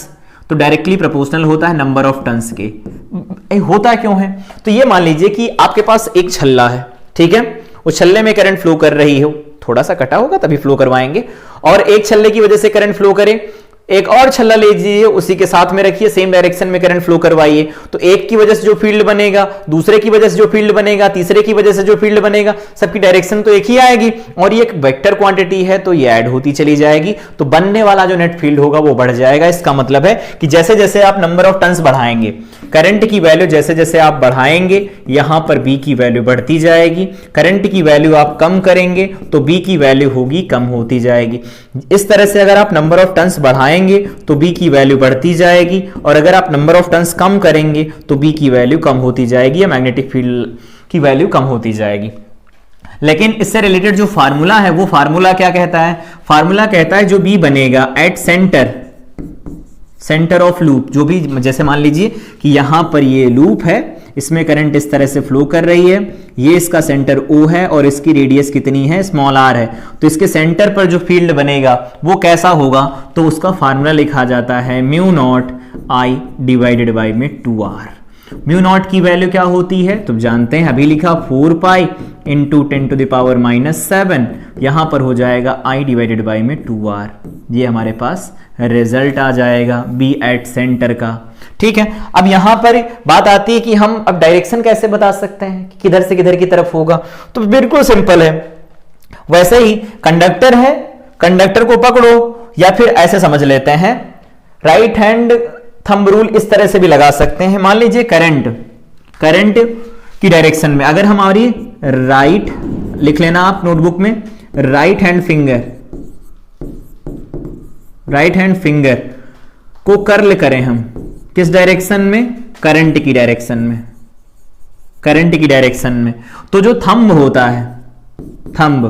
[SPEAKER 1] तो डायरेक्टली प्रोपोर्शनल होता है नंबर ऑफ टर्न्स के। होता क्यों है, तो ये मान लीजिए कि आपके पास एक छल्ला है, ठीक है, उस छल्ले में करंट फ्लो कर रही हो, थोड़ा सा कटा होगा तभी फ्लो करवाएंगे, और एक छल्ले की वजह से करंट फ्लो करे, एक और छल्ला ले लीजिए उसी के साथ में रखिए, सेम डायरेक्शन में करंट फ्लो करवाइए, तो एक की वजह से जो फील्ड बनेगा, दूसरे की वजह से जो फील्ड बनेगा, तीसरे की वजह से जो फील्ड बनेगा, सबकी डायरेक्शन तो एक ही आएगी। और ये एक वेक्टर क्वांटिटी है तो ये ऐड होती चली जाएगी, तो बनने वाला जो नेट फील्ड होगा वो बढ़ जाएगा। इसका मतलब है कि जैसे जैसे आप नंबर ऑफ टर्न्स बढ़ाएंगे, करंट की वैल्यू जैसे जैसे आप बढ़ाएंगे, यहां पर बी की वैल्यू बढ़ती जाएगी। करंट की वैल्यू आप कम करेंगे तो बी की वैल्यू होगी कम होती जाएगी। इस तरह से अगर आप नंबर ऑफ टर्न्स बढ़ाएंगे तो बी की वैल्यू बढ़ती जाएगी, और अगर आप नंबर ऑफ टर्न्स कम करेंगे तो बी की वैल्यू कम होती जाएगी, या मैग्नेटिक फील्ड की वैल्यू कम होती जाएगी। लेकिन इससे रिलेटेड जो फार्मूला है वो फार्मूला क्या कहता है, फार्मूला कहता है जो बी बनेगा एट सेंटर ऑफ लूप, जो भी, जैसे मान लीजिए कि यहां पर ये लूप है, इसमें करंट इस तरह से फ्लो कर रही है, ये इसका सेंटर O है और इसकी रेडियस कितनी है, स्मॉल r है, तो इसके सेंटर पर जो फील्ड बनेगा वो कैसा होगा, तो उसका फार्मूला लिखा जाता है mu naught I divided by में 2r। म्यू नॉट की वैल्यू क्या होती है तो जानते हैं, अभी लिखा 4 पाई इंटू 10⁻⁷, यहां पर हो जाएगा I डिवाइडेड बाई में 2r। ये हमारे पास रिजल्ट आ जाएगा बी एट सेंटर का, ठीक है। अब यहां पर बात आती है कि हम अब डायरेक्शन कैसे बता सकते हैं कि किधर से किधर की तरफ होगा, तो बिल्कुल सिंपल है। वैसे ही कंडक्टर है, कंडक्टर को पकड़ो, या फिर ऐसे समझ लेते हैं, राइट हैंड थंब रूल इस तरह से भी लगा सकते हैं। मान लीजिए करंट की डायरेक्शन में अगर हमारी राइट, लिख लेना आप नोटबुक में, राइट हैंड फिंगर को कर्ल करें हम किस डायरेक्शन में, करंट की डायरेक्शन में, तो जो थंब होता है, थंब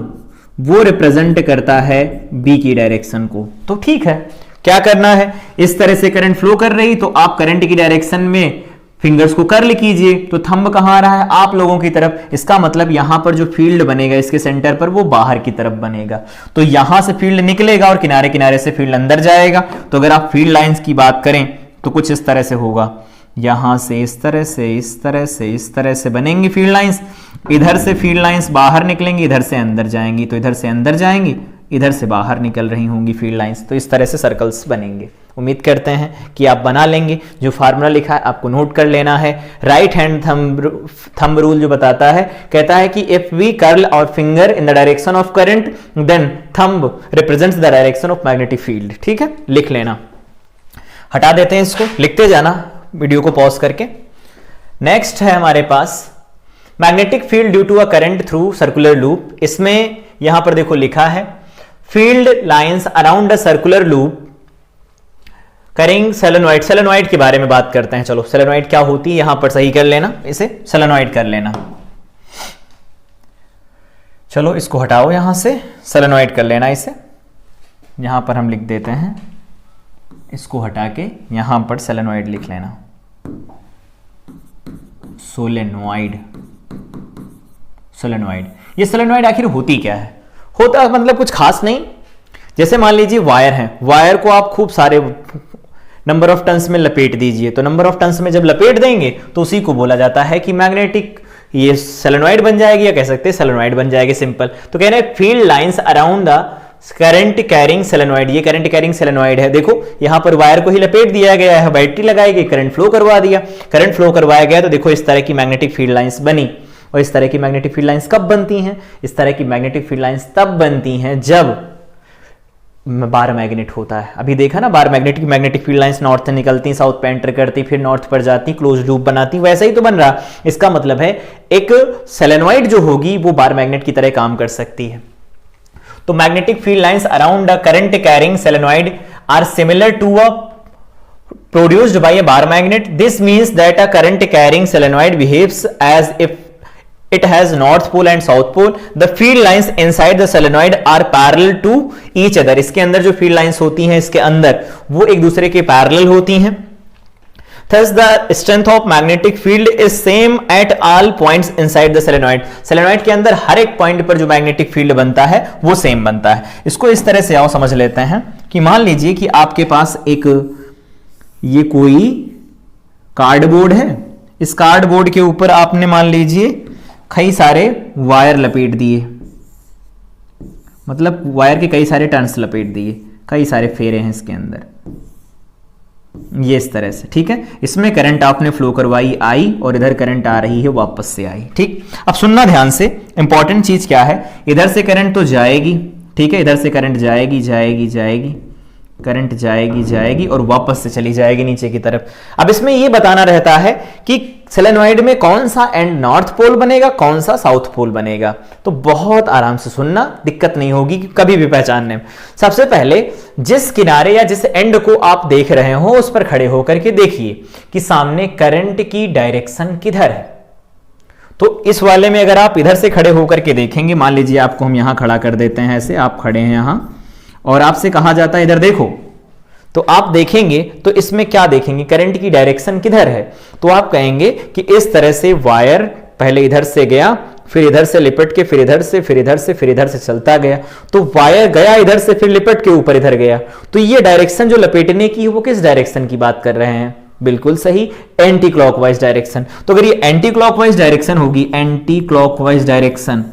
[SPEAKER 1] वो रिप्रेजेंट करता है बी की डायरेक्शन को। तो ठीक है, क्या करना है, इस तरह से करंट फ्लो कर रही तो आप करंट की डायरेक्शन में फिंगर्स को कर्ल कीजिए, तो थंब कहां आ रहा है, आप लोगों की तरफ। इसका मतलब यहां पर जो फील्ड बनेगा इसके सेंटर पर वो बाहर की तरफ बनेगा, तो यहां से फील्ड निकलेगा और किनारे किनारे से फील्ड अंदर जाएगा। तो अगर आप फील्ड लाइंस की बात करें तो कुछ इस तरह से होगा, यहां से इस तरह से, इस तरह से, इस तरह से बनेंगी फील्ड लाइंस। इधर से फील्ड लाइंस बाहर निकलेंगी, इधर से अंदर जाएंगी, तो इधर से अंदर जाएंगी, इधर से बाहर निकल रही होंगी फील्ड लाइंस। तो इस तरह से सर्कल्स बनेंगे। उम्मीद करते हैं कि आप बना लेंगे। जो फार्मूला लिखा है आपको नोट कर लेना है। राइट हैंड थंब रूल जो बताता है, कहता है कि if we curl our finger in the direction of current then thumb represents the direction of magnetic field. ठीक है, लिख लेना। हटा देते हैं इसको, लिखते जाना वीडियो को पॉज करके। नेक्स्ट है हमारे पास magnetic field due to a current through circular loop. इसमें यहां पर देखो लिखा है field lines around a circular loop करेंगे सोलेनॉइड। सोलेनॉइड के बारे में बात करते हैं। चलो सोलेनॉइड क्या होती है यहां पर सही कर लेना, इसे सोलेनॉइड कर लेना। चलो इसको हटाओ यहां से, सोलेनॉइड कर लेना इसे। यहां पर हम लिख देते हैं, इसको हटा के यहां पर सोलेनॉइड लिख लेना, सोलेनॉइड। सोलेनॉइड, ये सोलेनॉइड आखिर होती क्या है? होता मतलब कुछ खास नहीं। जैसे मान लीजिए वायर है, वायर को आप खूब सारे नंबर ऑफ टन्स में लपेट दीजिए, तो नंबर ऑफ टन्स में जब लपेट देंगे तो उसी को बोला जाता है कि मैग्नेटिक, ये सोलेनॉइड बन जाएगी, या कह सकते हैं सोलेनॉइड बन जाएगी, सिंपल। तो कह रहे हैं field lines around the current carrying solenoid, ये करंट कैरिंग सोलेनॉइड है। देखो यहां पर वायर को ही लपेट दिया गया है, बैटरी लगाई गई, करंट फ्लो करवा दिया, करंट फ्लो करवाया गया, तो देखो इस तरह की मैग्नेटिक फील्ड लाइंस बनी। और इस तरह की मैग्नेटिक फील्ड लाइंस कब बनती हैं? इस तरह की मैग्नेटिक फील्ड लाइंस तब बनती हैं जब बार मैग्नेट होता है। अभी देखा ना, बार मैग्नेटिक फील्ड लाइंस नॉर्थ से निकलती, साउथ पे एंटर करती, फिर नॉर्थ पर जाती, क्लोज लूप बनाती, वैसा ही तो बन रहा। इसका मतलब है एक सोलेनॉइड जो होगी वो बार मैग्नेट की तरह काम कर सकती है। तो magnetic field lines around a current carrying solenoid are similar to a produced by a bar magnet. This means that a current carrying solenoid behaves as if it has north pole and south pole. The field lines inside the solenoid are parallel to each other. इसके अंदर जो field lines होती हैं इसके अंदर वो एक दूसरे के parallel होती हैं। Thus the strength of magnetic field is same at all points inside the solenoid. solenoid के अंदर हर एक पॉइंट पर जो मैग्नेटिक फील्ड बनता है वो सेम बनता है। इसको इस तरह से आओ समझ लेते हैं कि मान लीजिए कि आपके पास एक ये कोई कार्डबोर्ड है, इस कार्डबोर्ड के ऊपर आपने मान लीजिए कई सारे वायर लपेट दिए, मतलब वायर के कई सारे टर्न्स लपेट दिए, कई सारे फेरे हैं इसके अंदर, ये इस तरह से, ठीक है। इसमें करंट आपने फ्लो करवाई आई और इधर करंट आ रही है वापस से आई, ठीक। अब सुनना ध्यान से, इंपॉर्टेंट चीज क्या है, इधर से करंट तो जाएगी, ठीक है, इधर से करंट जाएगी जाएगी जाएगी, करंट जाएगी जाएगी और वापस से चली जाएगी नीचे की तरफ। अब इसमें यह बताना रहता है कि सोलेनॉइड में कौन सा एंड नॉर्थ पोल बनेगा, कौन सा साउथ पोल बनेगा। तो बहुत आराम से सुनना, दिक्कत नहीं होगी कभी भी पहचानने में। सबसे पहले जिस किनारे या जिस एंड को आप देख रहे हो उस पर खड़े होकर के देखिए कि सामने करंट की डायरेक्शन किधर है। तो इस वाले में अगर आप इधर से खड़े होकर के देखेंगे, मान लीजिए आपको हम यहां खड़ा कर देते हैं, ऐसे आप खड़े हैं यहां और आपसे कहा जाता है इधर देखो, तो आप देखेंगे तो इसमें क्या देखेंगे, करंट की डायरेक्शन किधर है। तो आप कहेंगे कि इस तरह से वायर पहले इधर से गया, फिर इधर से लिपट के, फिर इधर से, फिर इधर से, फिर इधर से चलता गया। तो वायर गया इधर से, फिर लिपट के ऊपर इधर गया। तो ये डायरेक्शन जो लपेटने की है वो किस डायरेक्शन की बात कर रहे हैं? बिल्कुल सही, एंटी क्लॉकवाइज डायरेक्शन। तो अगर ये एंटी क्लॉकवाइज डायरेक्शन होगी, एंटी क्लॉकवाइज डायरेक्शन,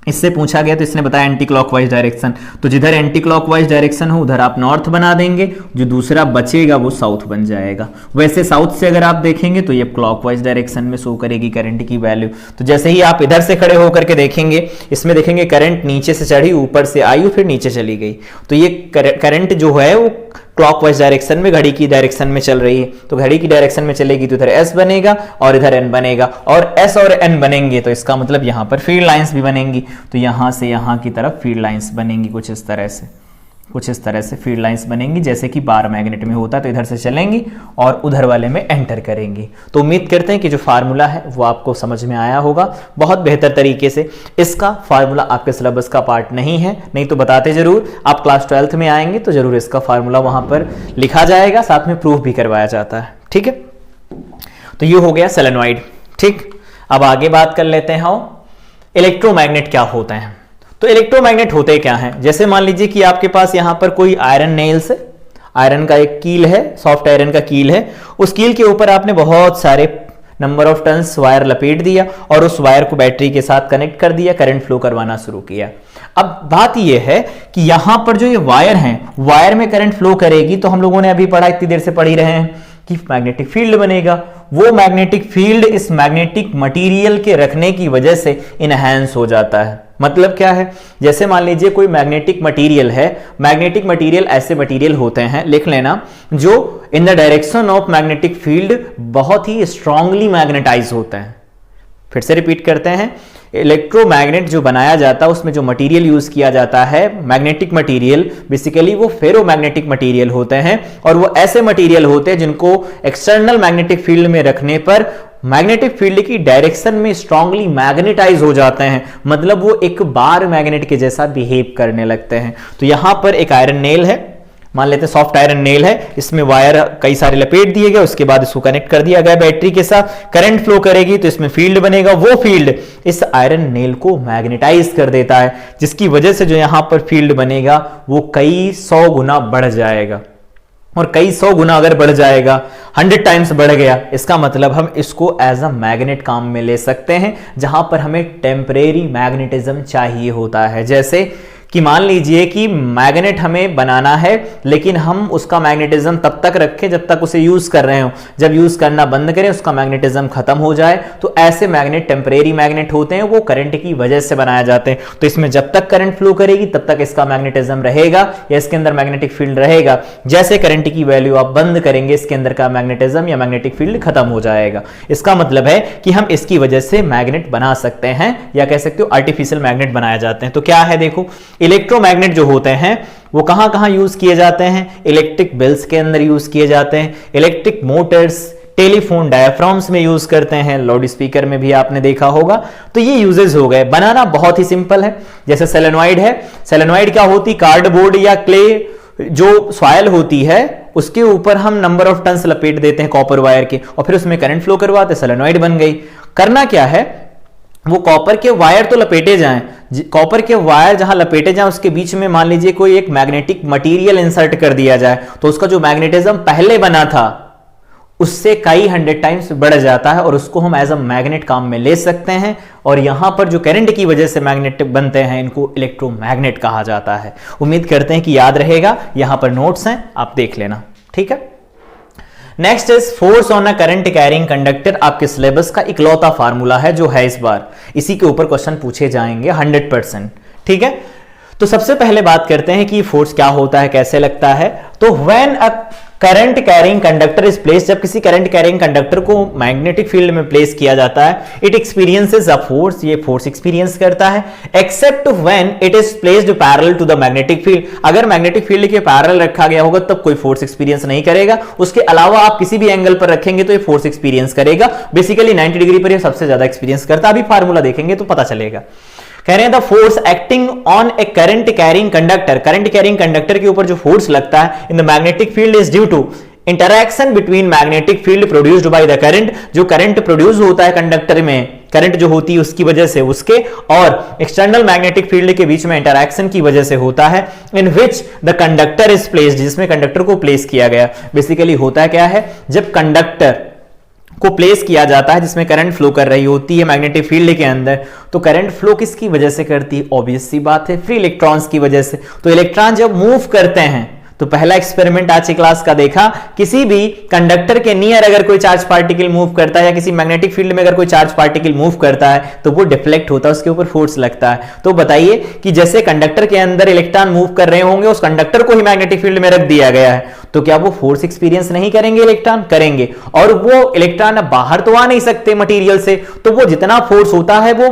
[SPEAKER 1] इससे पूछा गया तो इसने बताया एंटी क्लॉकवाइज डायरेक्शन। तो जिधर एंटी क्लॉकवाइज डायरेक्शन हो उधर आप नॉर्थ बना देंगे, जो दूसरा बचेगा वो साउथ बन जाएगा। वैसे साउथ से अगर आप देखेंगे तो ये क्लॉकवाइज डायरेक्शन में शो करेगी करंट की वैल्यू। तो जैसे ही आप इधर से खड़े होकर के देखेंगे, इसमें देखेंगे करंट नीचे से चढ़ी, ऊपर से आई, फिर नीचे चली गई। तो ये करंट जो है वो क्लॉकवाइज डायरेक्शन में, घड़ी की डायरेक्शन में चल रही है। तो घड़ी की डायरेक्शन में चलेगी तो इधर एस बनेगा और इधर एन बनेगा, और एस और एन बनेंगे तो इसका मतलब यहां पर फील्ड लाइंस भी बनेंगी। तो यहां से यहां की तरफ फील्ड लाइंस बनेंगी कुछ इस तरह से, कुछ इस तरह से फील्ड लाइंस बनेंगी, जैसे कि बार मैग्नेट में होता है। तो इधर से चलेंगी और उधर वाले में एंटर करेंगी। तो उम्मीद करते हैं कि जो फार्मूला है वो आपको समझ में आया होगा बहुत बेहतर तरीके से। इसका फार्मूला आपके सिलेबस का पार्ट नहीं है, नहीं तो बताते जरूर। आप क्लास 12th में आएंगे तो जरूर इसका फार्मूला वहां पर लिखा जाएगा, साथ में प्रूफ भी करवाया जाता है, ठीक है। तो ये हो गया सोलेनॉइड, ठीक। अब आगे बात कर लेते हैं हम इलेक्ट्रोमैग्नेट क्या होते हैं। तो इलेक्ट्रोमैग्नेट होते क्या हैं? जैसे मान लीजिए कि आपके पास यहां पर कोई आयरन नेल्स है, आयरन का एक कील है, सॉफ्ट आयरन का कील है। उस कील के ऊपर आपने बहुत सारे नंबर ऑफ टन्स वायर लपेट दिया और उस वायर को बैटरी के साथ कनेक्ट कर दिया, करंट फ्लो करवाना शुरू किया। अब बात यह है कि यहां पर जो ये वायर हैं, वायर में करंट फ्लो करेगी, तो हम लोगों ने अभी पढ़ा, इतनी देर से पढ़ ही रहे हैं कि मैग्नेटिक फील्ड बनेगा। वो मैग्नेटिक फील्ड इस मैग्नेटिक मटेरियल के रखने की वजह से इनहैंस हो जाता है। मतलब क्या है? जैसे मान लीजिए कोई मैग्नेटिक मटेरियल है, मैग्नेटिक मटेरियल ऐसे मटेरियल होते हैं, लिख लेना, जो इन the direction of magnetic field बहुत ही स्ट्रांगली मैग्नेटाइज होते हैं। फिर से रिपीट करते हैं, इलेक्ट्रोमैग्नेट जो बनाया जाता है उसमें जो मटेरियल यूज किया जाता है, मैग्नेटिक मटेरियल, बेसिकली वो फेरोमैग्नेटिक मटेरियल होते हैं और वो ऐसे मटेरियल होते हैं जिनको एक्सटर्नल मैग्नेटिक फील्ड में रखने पर मैग्नेटिक फील्ड की डायरेक्शन में स्ट्रांगली मैग्नेटाइज हो जाते हैं, मतलब वो एक बार मैग्नेट के जैसा बिहेव करने लगते हैं। तो यहां पर एक आयरन नेल है, मान लेते हैं सॉफ्ट आयरन नेल है, इसमें वायर कई सारे लपेट दिए गए, उसके बाद इसको कनेक्ट कर दिया गया बैटरी के साथ, करंट फ्लो करेगी तो इसमें फील्ड बनेगा, वो फील्ड इस आयरन नेल को मैग्नेटाइज कर देता है, जिसकी वजह से जो यहां पर फील्ड बनेगा वो कई 100 गुना बढ़ जाएगा। और कई 100 गुना अगर बढ़ जाएगा, 100 टाइम्स बढ़ गया, इसका मतलब हम इसको एज अ मैग्नेट काम में ले सकते हैं, जहां पर हमें टेम्परेरी मैग्नेटिज्म चाहिए होता है। जैसे कि मान लीजिए कि मैग्नेट हमें बनाना है, लेकिन हम उसका मैग्नेटिज्म तब तक रखें जब तक उसे यूज कर रहे हो, जब यूज करना बंद करें उसका मैग्नेटिज्म खत्म हो जाए, तो ऐसे मैग्नेट टेम्परेरी मैग्नेट होते हैं, वो करंट की वजह से बनाए जाते हैं। तो इसमें जब तक करंट फ्लो करेगी तब तक इसका मैग्नेटिज्म रहेगा या इसके अंदर मैग्नेटिक फील्ड रहेगा, जैसे करंट की वैल्यू आप बंद करेंगे इसके अंदर का मैग्नेटिज्म या मैग्नेटिक फील्ड खत्म हो जाएगा। इसका मतलब है कि हम इसकी वजह से मैग्नेट बना सकते हैं, या कह सकते हो आर्टिफिशियल मैग्नेट बनाए जाते हैं। तो क्या है, देखो इलेक्ट्रोमैग्नेट जो होते हैं वो कहां कहां यूज किए जाते हैं, इलेक्ट्रिक बेल्स के अंदर यूज किए जाते हैं, इलेक्ट्रिक मोटर्स, टेलीफोन डायफ्राम्स में यूज करते हैं, लाउड स्पीकर में भी आपने देखा होगा। तो ये यूजेस हो गए। बनाना बहुत ही सिंपल है, जैसे सोलेनॉइड है, सोलेनॉइड क्या होती, कार्डबोर्ड या क्ले जो सॉइल होती है उसके ऊपर हम नंबर ऑफ टन्स लपेट देते हैं कॉपर वायर के और फिर उसमें करंट फ्लो करवाते, सोलेनॉइड बन गई। करना क्या है, वो कॉपर के वायर तो लपेटे जाएं, कॉपर के वायर जहां लपेटे जाएं उसके बीच में मान लीजिए कोई एक मैग्नेटिक मटेरियल इंसर्ट कर दिया जाए, तो उसका जो मैग्नेटिज्म पहले बना था उससे कई 100 टाइम्स बढ़ जाता है और उसको हम एज अ मैग्नेट काम में ले सकते हैं। और यहां पर जो करंट की वजह से मैग्नेट बनते हैं इनको इलेक्ट्रोमैग्नेट कहा जाता है। उम्मीद करते हैं कि याद रहेगा, यहां पर नोट्स हैं, आप देख लेना, ठीक है। Next is force on a current carrying conductor. आपके सिलेबस का इकलौता फार्मूला है जो है इस बार, इसी के ऊपर क्वेश्चन पूछे जाएंगे 100%, ठीक है। तो सबसे पहले बात करते हैं कि फोर्स क्या होता है, कैसे लगता है। तो when a current carrying conductor is place, जब किसी करंट कैरिंग कंडक्टर को मैग्नेटिक फील्ड में प्लेस किया जाता है, इट एक्सपीरियंसेस अ फोर्स, ये फोर्स एक्सपीरियंस करता है, except when it is placed parallel to the magnetic field. अगर मैग्नेटिक फील्ड के पैरेलल रखा गया होगा तब कोई फोर्स एक्सपीरियंस नहीं करेगा, उसके अलावा आप किसी भी एंगल पर रखेंगे तो ये फोर्स एक्सपीरियंस करेगा। बेसिकली 90 डिग्री पर ये सबसे ज्यादा एक्सपीरियंस करता है। अभी फार्मूला देखेंगे तो पता चलेगा। कह रहे हैं the force acting on a current carrying conductor, current carrying conductor के ऊपर जो फोर्स लगता है in the magnetic field is due to interaction between magnetic field produced by the current, जो करंट प्रोड्यूस होता है कंडक्टर में, करंट जो होती है उसकी वजह से उसके, और एक्सटर्नल मैग्नेटिक फील्ड के बीच में इंटरैक्शन की वजह से होता है, in which the conductor is placed, जिसमें कंडक्टर को प्लेस किया गया। बेसिकली होता है क्या है, जब कंडक्टर को प्लेस किया जाता है जिसमें करंट फ्लो कर रही होती है मैग्नेटिक फील्ड के अंदर, तो करंट फ्लो किसकी वजह से करती है, ऑब्वियस सी बात है, फ्री इलेक्ट्रॉन्स की वजह से। तो इलेक्ट्रॉन जब मूव करते हैं, तो पहला एक्सपेरिमेंट आज की क्लास का देखा, किसी भी कंडक्टर के नियर अगर कोई चार्ज पार्टिकल मूव करता है या किसी मैग्नेटिक फील्ड में अगर कोई चार्ज पार्टिकल मूव करता है तो वो डिफ्लेक्ट होता है, उसके ऊपर फोर्स लगता है। तो बताइए कि जैसे कंडक्टर के अंदर इलेक्ट्रॉन मूव कर रहे होंगे, उस कंडक्टर को ही मैग्नेटिक फील्ड में रख दिया गया है, तो क्या वो फोर्स एक्सपीरियंस नहीं करेंगे, इलेक्ट्रॉन करेंगे। और वो इलेक्ट्रॉन बाहर तो आ नहीं सकते मटेरियल से, तो वो जितना फोर्स होता है वो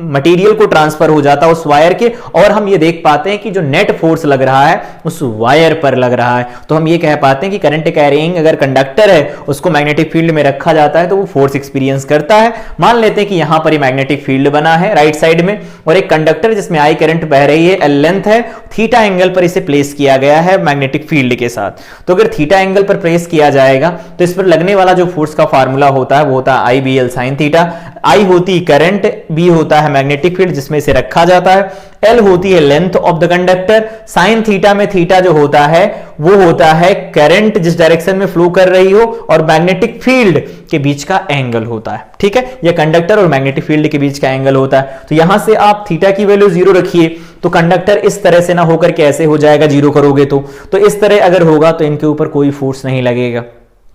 [SPEAKER 1] मटेरियल को ट्रांसफर हो जाता है उस वायर के, और हम ये देख पाते हैं कि जो नेट फोर्स लग रहा है उस वायर पर लग रहा है। तो हम ये कह पाते हैं कि करंट कैरिंग अगर कंडक्टर है उसको मैग्नेटिक फील्ड में रखा जाता है तो वो फोर्स एक्सपीरियंस करता है। मान लेते हैं कि यहां पर ये मैग्नेटिक फील्ड बना है राइट साइड में, और एक कंडक्टर जिसमें आई करंट बह रही है, एल लेंथ है, थीटा एंगल पर इसे प्लेस किया गया है मैग्नेटिक फील्ड के साथ। तो अगर थीटा एंगल पर प्लेस किया जाएगा तो इस पर लगने वाला जो फोर्स का फार्मूला होता है वो होता है आई बी एल साइन थीटा। आई होती करंट, बी होता है मैग्नेटिक फील्ड जिसमें इसे रखा जाता है, एल होती है length of the conductor, sine theta में थीटा जो होता है वो होता है करंट जिस डायरेक्शन में फ्लो कर रही हो और मैग्नेटिक फील्ड के बीच का एंगल होता है, ठीक है। यह कंडक्टर और मैग्नेटिक फील्ड के बीच का एंगल होता है। तो यहां से आप थीटा की वैल्यू 0 रखिए, तो कंडक्टर इस तरह से ना होकर के ऐसे हो जाएगा 0 करोगे तो इस तरह अगर होगा तो इनके ऊपर कोई फोर्स नहीं लगेगा,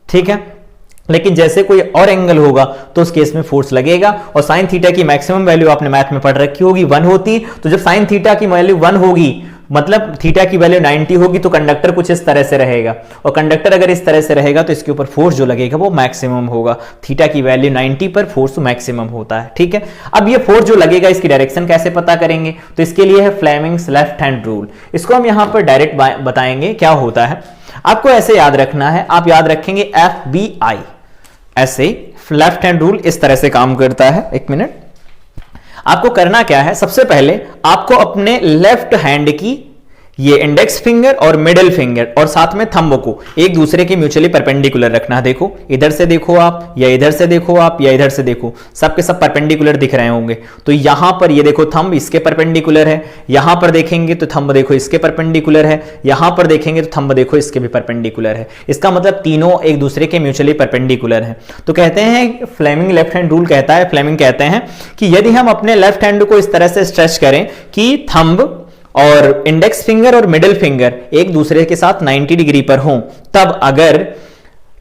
[SPEAKER 1] ठीक है। लेकिन जैसे कोई और एंगल होगा तो उस केस में फोर्स लगेगा। और साइन थीटा की मैक्सिमम वैल्यू आपने मैथ में पढ़ रखी होगी 1 होती, तो जब साइन थीटा की वैल्यू 1 होगी मतलब थीटा की वैल्यू 90 होगी तो कंडक्टर कुछ इस तरह से रहेगा, और कंडक्टर अगर इस तरह से रहेगा तो इसके ऊपर फोर्स जो लगेगा वो मैक्सिमम होगा। थीटा की वैल्यू 90 पर फोर्स मैक्सिमम होता है, ठीक है। अब ये फोर्स जो लगेगा इसकी डायरेक्शन कैसे पता करेंगे, तो इसके लिए है फ्लेमिंग्स लेफ्ट हैंड रूल। इसको हम यहां पर डायरेक्ट बताएंगे क्या होता है। आपको ऐसे याद रखना है, आप याद रखेंगे FBI, ऐसे लेफ्ट हैंड रूल इस तरह से काम करता है। एक मिनट, आपको करना क्या है, सबसे पहले आपको अपने लेफ्ट हैंड की ये इंडेक्स फिंगर और मिडिल फिंगर और साथ में थंब को एक दूसरे के म्यूचुअली परपेंडिकुलर रखना है। देखो इधर से देखो आप, या इधर से देखो आप, या इधर से देखो, सबके सब परपेंडिकुलर दिख रहे होंगे। तो यहां पर ये देखो थंब इसके परपेंडिकुलर है, यहां पर देखेंगे तो थंब देखो इसके परपेंडिकुलर है, यहां पर देखेंगे तो थंब देखो इसके भी परपेंडिकुलर है। इसका मतलब तीनों एक दूसरे के म्यूचुअली परपेंडिकुलर है। तो कहते हैं फ्लेमिंग लेफ्ट हैंड रूल कहता है, फ्लेमिंग कहते हैं कि यदि हम अपने लेफ्ट हैंड को इस तरह से स्ट्रेच करें कि थंब और इंडेक्स फिंगर और मिडिल फिंगर एक दूसरे के साथ 90 डिग्री पर हों, तब अगर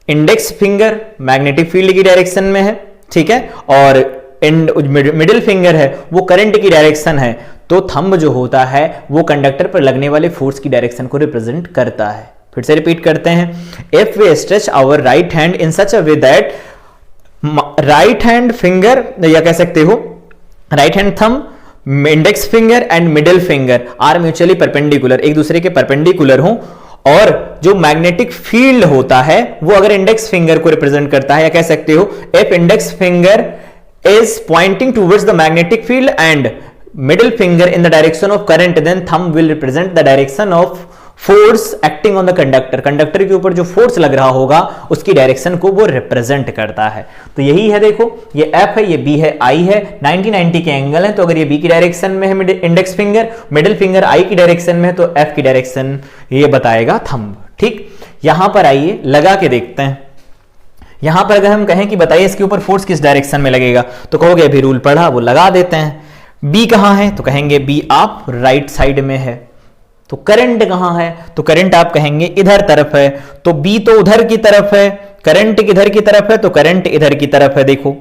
[SPEAKER 1] इंडेक्स फिंगर मैग्नेटिक फील्ड की डायरेक्शन में है, ठीक है, और मिडिल फिंगर है वो करंट की डायरेक्शन है, तो थंब जो होता है वो कंडक्टर पर लगने वाले फोर्स की डायरेक्शन को रिप्रेजेंट करता है। फिर से रिपीट करते हैं, if we stretch our right hand in such a way that right hand finger, या कह सकते हो right hand thumb, index finger and middle finger are mutually perpendicular, एक दूसरे के परपेंडिकुलर हो, और जो मैग्नेटिक फील्ड होता है वो अगर इंडेक्स फिंगर को रिप्रेजेंट करता है, या कह सकते हो if index finger is pointing towards the magnetic field and middle finger in the direction of current, then thumb will represent the direction of force acting on the conductor. Conductor के ऊपर जो force लग रहा होगा उसकी direction को वो represent करता है। तो यही है, देखो ये F है, ये B है, I है, 90-90 के एंगल है, तो अगर ये B की डायरेक्शन में है index finger, middle finger I की डायरेक्शन में है, तो F की डायरेक्शन ये बताएगा थंब, ठीक। यहां पर आइए लगा के देखते हैं। यहां पर अगर हम कहें कि बताइए इसके ऊपर फोर्स किस डायरेक्शन में लगेगा, तो कहोगे अभी रूल पढ़ा, वो लगा देते हैं। B कहां है, तो कहेंगे B आप राइट साइड में है। तो करंट कहां है, तो करंट आप कहेंगे इधर तरफ है, तो B तो उधर की तरफ है, करंट किधर की तरफ है, तो करंट इधर की तरफ है। देखो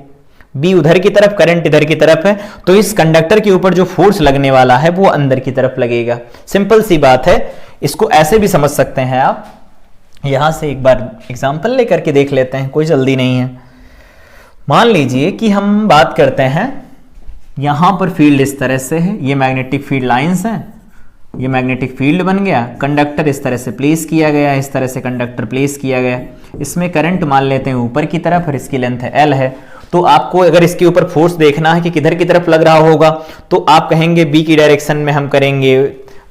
[SPEAKER 1] B उधर की तरफ, करंट इधर की तरफ है, तो इस कंडक्टर के ऊपर जो फोर्स लगने वाला है वो अंदर की तरफ लगेगा। सिंपल सी बात है, इसको ऐसे भी समझ सकते हैं आप। यहां से एक बार एग्जांपल लेकर के देख लेते हैं, कोई जल्दी नहीं है। मान लीजिए कि हम बात करते हैं, यहां पर फील्ड इस तरह से है, ये मैग्नेटिक फील्ड लाइंस हैं, ये मैग्नेटिक फील्ड बन गया, कंडक्टर इस तरह से प्लेस किया गया, इस तरह से कंडक्टर प्लेस किया गया, इसमें करंट मान लेते हैं ऊपर की तरफ और इसकी लेंथ है L है। तो आपको अगर इसके ऊपर फोर्स देखना है कि किधर की तरफ लग रहा होगा, तो आप कहेंगे B की डायरेक्शन में हम करेंगे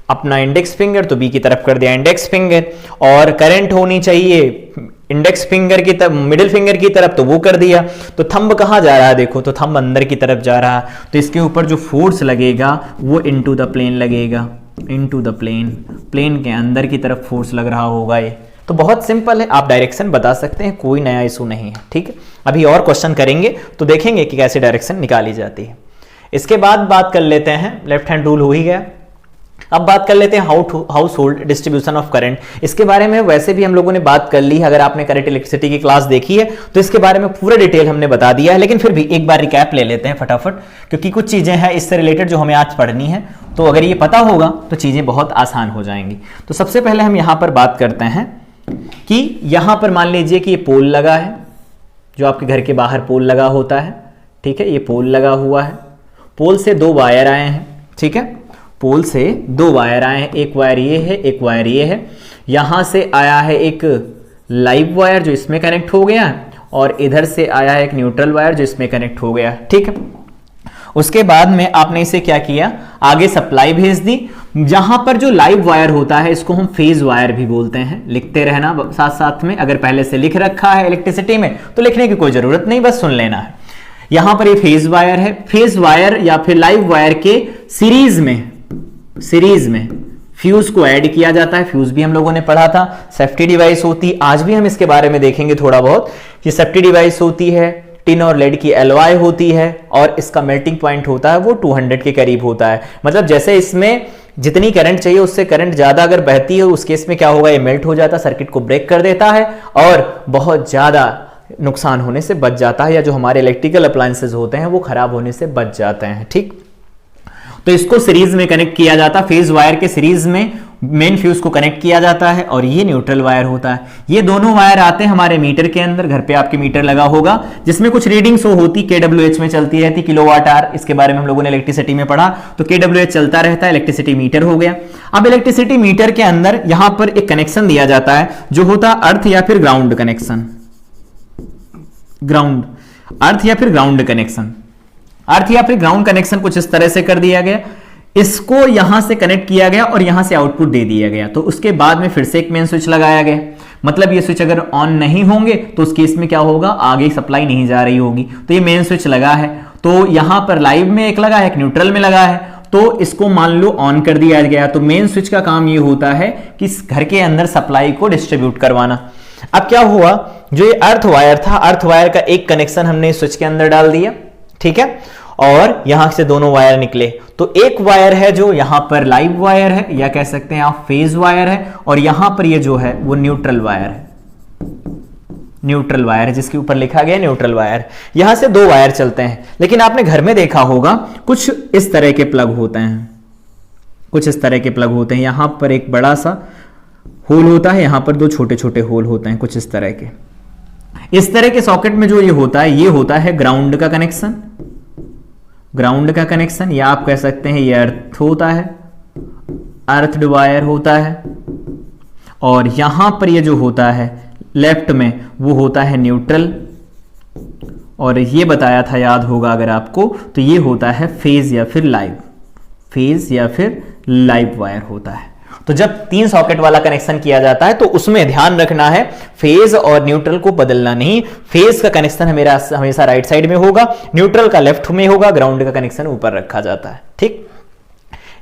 [SPEAKER 1] अपना इंडेक्स फिंगर, तो B की तरफ कर दिया इंडेक्स फिंगर, और करंट होनी चाहिए इंडेक्स फिंगर की तरफ, मिडिल फिंगर की तरफ, तो वो कर दिया। तो थंब कहां जा रहा है, देखो तो थंब अंदर की तरफ जा रहा है, तो इसके ऊपर जो फोर्स लगेगा वो इनटू द प्लेन लगेगा, इनटू द प्लेन, प्लेन के अंदर की तरफ फोर्स लग रहा होगा ये। तो बहुत सिंपल है, आप डायरेक्शन बता सकते हैं, कोई नया इशू नहीं है, ठीक है। अभी और क्वेश्चन करेंगे तो देखेंगे कि कैसे डायरेक्शन निकाली जाती है। इसके बाद बात कर लेते हैं, लेफ्ट हैंड रूल हो ही गया। अब बात कर लेते हैं house hold distribution of current. इसके बारे में वैसे भी हम लोगों ने बात कर ली है, अगर आपने करंट इलेक्ट्रिसिटी की क्लास देखी है तो इसके बारे में पूरा डिटेल हमने बता दिया है, लेकिन फिर भी एक बार रिकैप ले लेते हैं फटाफट, क्योंकि कुछ चीजें हैं इससे रिलेटेड जो हमें आज पढ़नी है, तो अगर ये पता होगा तो चीजें बहुत आसान हो जाएंगी। तो सबसे पहले हम यहां पर बात करते हैं कि यहां पर मान लीजिए कि ये पोल लगा है, जो आपके घर के बाहर पोल लगा होता है, ठीक है, ये पोल लगा हुआ है, पोल से दो वायर आए हैं, ठीक है, पोल से दो वायर आए हैं, एक वायर ये है, एक वायर ये है। यहां से आया है एक लाइव वायर जो इसमें कनेक्ट हो गया, और इधर से आया है एक न्यूट्रल वायर जो इसमें कनेक्ट हो गया, ठीक है। उसके बाद में आपने इसे क्या किया, आगे सप्लाई भेज दी। जहां पर जो लाइव वायर होता है इसको हम फेज वायर भी बोलते हैं, लिखते रहना साथ साथ में, अगर पहले से लिख रखा है इलेक्ट्रिसिटी में तो लिखने की कोई जरूरत नहीं, बस सुन लेना है। यहां पर ये फेज वायर है, फेज वायर या फिर लाइव वायर के सीरीज में फ्यूज को ऐड किया जाता है। फ्यूज भी हम लोगों ने पढ़ा था, सेफ्टी डिवाइस होती, आज भी हम इसके बारे में देखेंगे थोड़ा बहुत, कि सेफ्टी डिवाइस होती है, टिन और लेड की एलॉय होती है, और इसका मेल्टिंग पॉइंट होता है वो 200 के करीब होता है। मतलब जैसे इसमें जितनी करंट चाहिए उससे करंट ज्यादा अगर बहती है उस केस में क्या होगा, ये मेल्ट हो जाता है, सर्किट को ब्रेक कर देता है और बहुत ज्यादा नुकसान होने से बच जाता है, या जो हमारे इलेक्ट्रिकल अप्लायंसेज होते हैं वो खराब होने से बच जाते हैं, ठीक। तो तो इसको सीरीज में कनेक्ट किया जाता है, फेज वायर के सीरीज में मेन फ्यूज को कनेक्ट किया जाता है और ये न्यूट्रल वायर होता है। ये दोनों वायर आते हैं हमारे मीटर के अंदर, घर पे आपके मीटर लगा होगा जिसमें कुछ रीडिंग शो होती, kWh में चलती रहती, किलोवाट आवर, इसके बारे में हम लोगों ने इलेक्ट्रिसिटी में पढ़ा। तो kWh चलता रहता है, इलेक्ट्रिसिटी मीटर हो गया। अब इलेक्ट्रिसिटी मीटर के अंदर यहां पर एक कनेक्शन दिया जाता है जो होता है अर्थ या फिर ग्राउंड कनेक्शन, ग्राउंड, अर्थ या फिर ग्राउंड कनेक्शन, अर्थ या फिर ग्राउंड कनेक्शन कुछ इस तरह से कर दिया गया, इसको यहां से कनेक्ट किया गया और यहां से आउटपुट दे दिया गया। तो उसके बाद में फिर से एक मेन स्विच लगाया गया, मतलब ये स्विच अगर ऑन नहीं होंगे तो उस केस में क्या होगा, आगे सप्लाई नहीं जा रही होगी। तो ये मेन स्विच लगा है, तो यहां पर लाइव में एक लगा है, एक न्यूट्रल में लगा है, तो इसको मान लो ऑन कर दिया गया। तो मेन स्विच का काम ये होता है कि इस घर के अंदर सप्लाई को डिस्ट्रीब्यूट करवाना। अब क्या हुआ, जो ये अर्थ वायर था, अर्थ वायर का एक कनेक्शन हमने स्विच के अंदर डाल दिया, ठीक है, और यहां से दोनों वायर निकले। तो एक वायर है जो यहां पर लाइव वायर है या कह सकते हैं आप फेज वायर है, और यहां पर ये जो है वो न्यूट्रल वायर है, न्यूट्रल वायर है जिसके ऊपर लिखा गया न्यूट्रल वायर। यहां से दो वायर चलते हैं, लेकिन आपने घर में देखा होगा कुछ इस तरह के प्लग होते हैं, कुछ इस तरह के प्लग होते हैं। यहां पर एक बड़ा सा होल होता है, यहां पर दो छोटे छोटे होल होते हैं, कुछ इस तरह के। इस तरह के सॉकेट में जो ये होता है, ये होता है ग्राउंड का कनेक्शन, ग्राउंड का कनेक्शन, या आप कह सकते हैं ये अर्थ होता है, अर्थड वायर होता है। और यहां पर ये जो होता है लेफ्ट में वो होता है न्यूट्रल, और ये बताया था, याद होगा अगर आपको, तो ये होता है फेज या फिर लाइव, फेज या फिर लाइव वायर होता है। तो जब तीन सॉकेट वाला कनेक्शन किया जाता है तो उसमें ध्यान रखना है फेज और न्यूट्रल को बदलना नहीं। फेज का कनेक्शन हमेशा राइट साइड में होगा, न्यूट्रल का लेफ्ट में होगा, ग्राउंड का कनेक्शन ऊपर रखा जाता है, ठीक।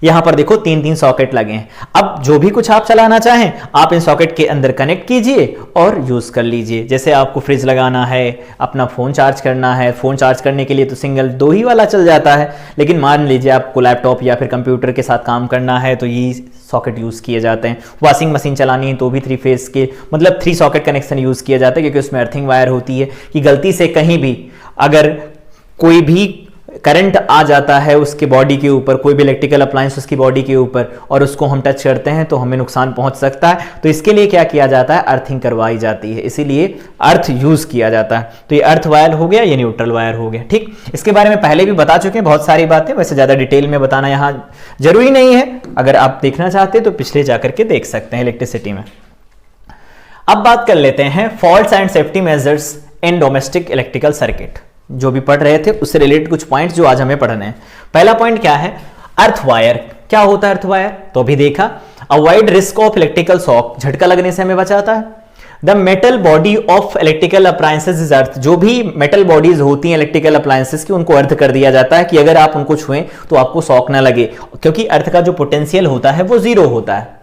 [SPEAKER 1] यहां पर देखो तीन तीन सॉकेट लगे हैं। अब जो भी कुछ आप चलाना चाहें आप इन सॉकेट के अंदर कनेक्ट कीजिए और यूज कर लीजिए। जैसे आपको फ्रिज लगाना है, अपना फोन चार्ज करना है, फोन चार्ज करने के लिए तो सिंगल दो ही वाला चल जाता है, लेकिन मान लीजिए आपको लैपटॉप या फिर कंप्यूटर के साथ काम करना है तो ये सॉकेट यूज किए जाते हैं। वॉशिंग मशीन चलानी है तो भी 3 फेज के, मतलब 3 सॉकेट कनेक्शन यूज किया जाता है, क्योंकि उसमें अर्थिंग वायर होती है कि गलती से कहीं भी अगर कोई भी करंट आ जाता है उसके बॉडी के ऊपर, कोई भी इलेक्ट्रिकल अप्लायंस उसकी बॉडी के ऊपर, और उसको हम टच करते हैं तो हमें नुकसान पहुंच सकता है। तो इसके लिए क्या किया जाता है, अर्थिंग करवाई जाती है, इसीलिए अर्थ यूज किया जाता है। तो ये अर्थ वायर हो गया, ये न्यूट्रल वायर हो गया, ठीक। इसके बारे में पहले भी बता चुके हैं बहुत सारी बातें, वैसे ज्यादा डिटेल में बताना यहां जरूरी नहीं है। अगर आप देखना चाहते हैं तो पिछले जाकर के देख सकते हैं इलेक्ट्रिसिटी में। अब बात कर लेते हैं faults and safety measures in domestic electrical circuit. जो भी पढ़ रहे थे उससे रिलेटेड कुछ पॉइंट्स जो आज हमें पढ़ने हैं। पहला पॉइंट क्या है, अर्थ वायर। क्या होता है अर्थ वायर, तो अभी देखा, avoid risk of electrical shock, झटका लगने से हमें बचाता है। The metal body of electrical appliances is earth, जो भी मेटल बॉडीज होती हैं इलेक्ट्रिकल अप्लायंसेस की उनको अर्थ कर दिया जाता है कि अगर आप उनको छुएं तो आपको शॉक ना लगे, क्योंकि अर्थ का जो पोटेंशियल होता है वो 0 होता है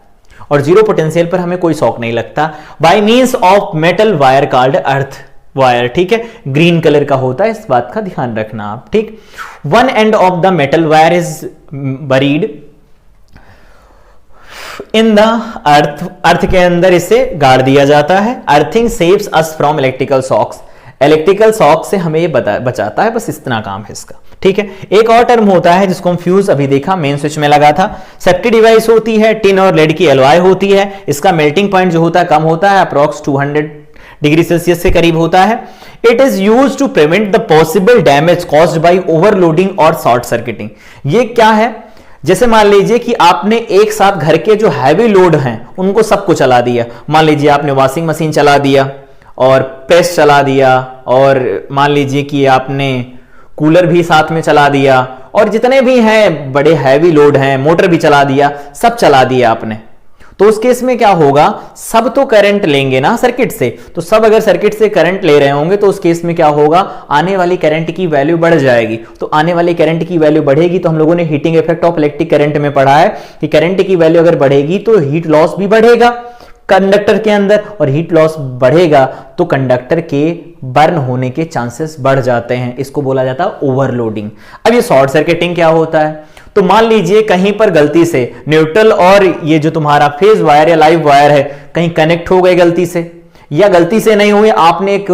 [SPEAKER 1] और 0 पोटेंशियल पर हमें कोई शॉक नहीं लगता। By means of metal wire called earth wire, ठीक है, ग्रीन कलर का होता है, इस बात का ध्यान रखना आप, ठीक। One end of the metal wire is buried in the earth, earth के अंदर इसे गाड़ दिया जाता है। Earthing saves us from electrical shocks, electrical shock से हमें ये बचाता है, बस इतना काम है इसका, ठीक है। एक और टर्म होता है जिसको हम फ्यूज अभी देखा मेन स्विच में लगा था। सेफ्टी डिवाइस होती है, टिन और लेड की एलॉय होती है, इसका मेल्टिंग पॉइंट जो होता है कम होता है, अप्रॉक्स 200 डिग्री सेल्सियस से करीब होता है। It is used to prevent the possible damage caused by overloading और शॉर्ट सर्किटिंग। ये क्या है, जैसे मान लीजिए कि आपने एक साथ घर के जो हैवी लोड हैं उनको सबको चला दिया, मान लीजिए आपने वॉशिंग मशीन चला दिया और प्रेस चला दिया, और मान लीजिए कि आपने कूलर भी साथ में चला दिया, और जितने भी हैं बड़े हैवी लोड हैं, मोटर भी चला दिया, सब चला दिया आपने, तो उस केस में क्या होगा, सब तो करंट लेंगे ना सर्किट से, तो सब अगर सर्किट से करंट ले रहे होंगे तो उस केस में क्या होगा, आने वाली करंट की वैल्यू बढ़ जाएगी। तो आने वाली करंट की वैल्यू बढ़ेगी तो हम लोगों ने heating effect of electric current में पढ़ा है कि करंट की वैल्यू अगर बढ़ेगी तो हीट लॉस भी बढ़ेगा कंडक्टर के अंदर, और हीट लॉस बढ़ेगा तो कंडक्टर के बर्न होने के चांसेस बढ़ जाते हैं, इसको बोला जाता है ओवरलोडिंग। अब ये शॉर्ट सर्किटिंग क्या होता है, तो मान लीजिए कहीं पर गलती से न्यूट्रल और ये जो तुम्हारा फेज वायर या लाइव वायर है कहीं कनेक्ट हो गए गलती से, या गलती से नहीं हुए, आपने एक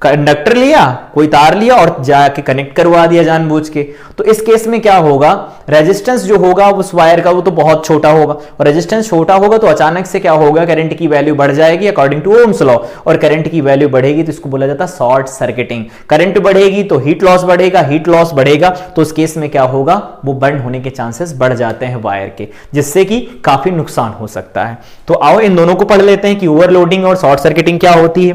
[SPEAKER 1] कंडक्टर लिया, कोई तार लिया और जाके कनेक्ट करवा दिया जानबूझ के, तो इस केस में क्या होगा, रेजिस्टेंस जो होगा उस वायर का वो तो बहुत छोटा होगा, और रेजिस्टेंस छोटा होगा तो अचानक से क्या होगा, करंट की वैल्यू बढ़ जाएगी अकॉर्डिंग टू ओम्स लॉ, और करंट की वैल्यू बढ़ेगी तो इसको बोला जाता है शॉर्ट सर्किटिंग। करंट बढ़ेगी तो हीट लॉस बढ़ेगा, हीट लॉस बढ़ेगा तो उस केस में क्या होगा, वो बर्न होने के चांसेस बढ़ जाते हैं वायर के, जिससे कि काफी नुकसान हो सकता है। तो आओ इन दोनों को पढ़ लेते हैं कि ओवरलोडिंग और शॉर्ट सर्किटिंग क्या होती है।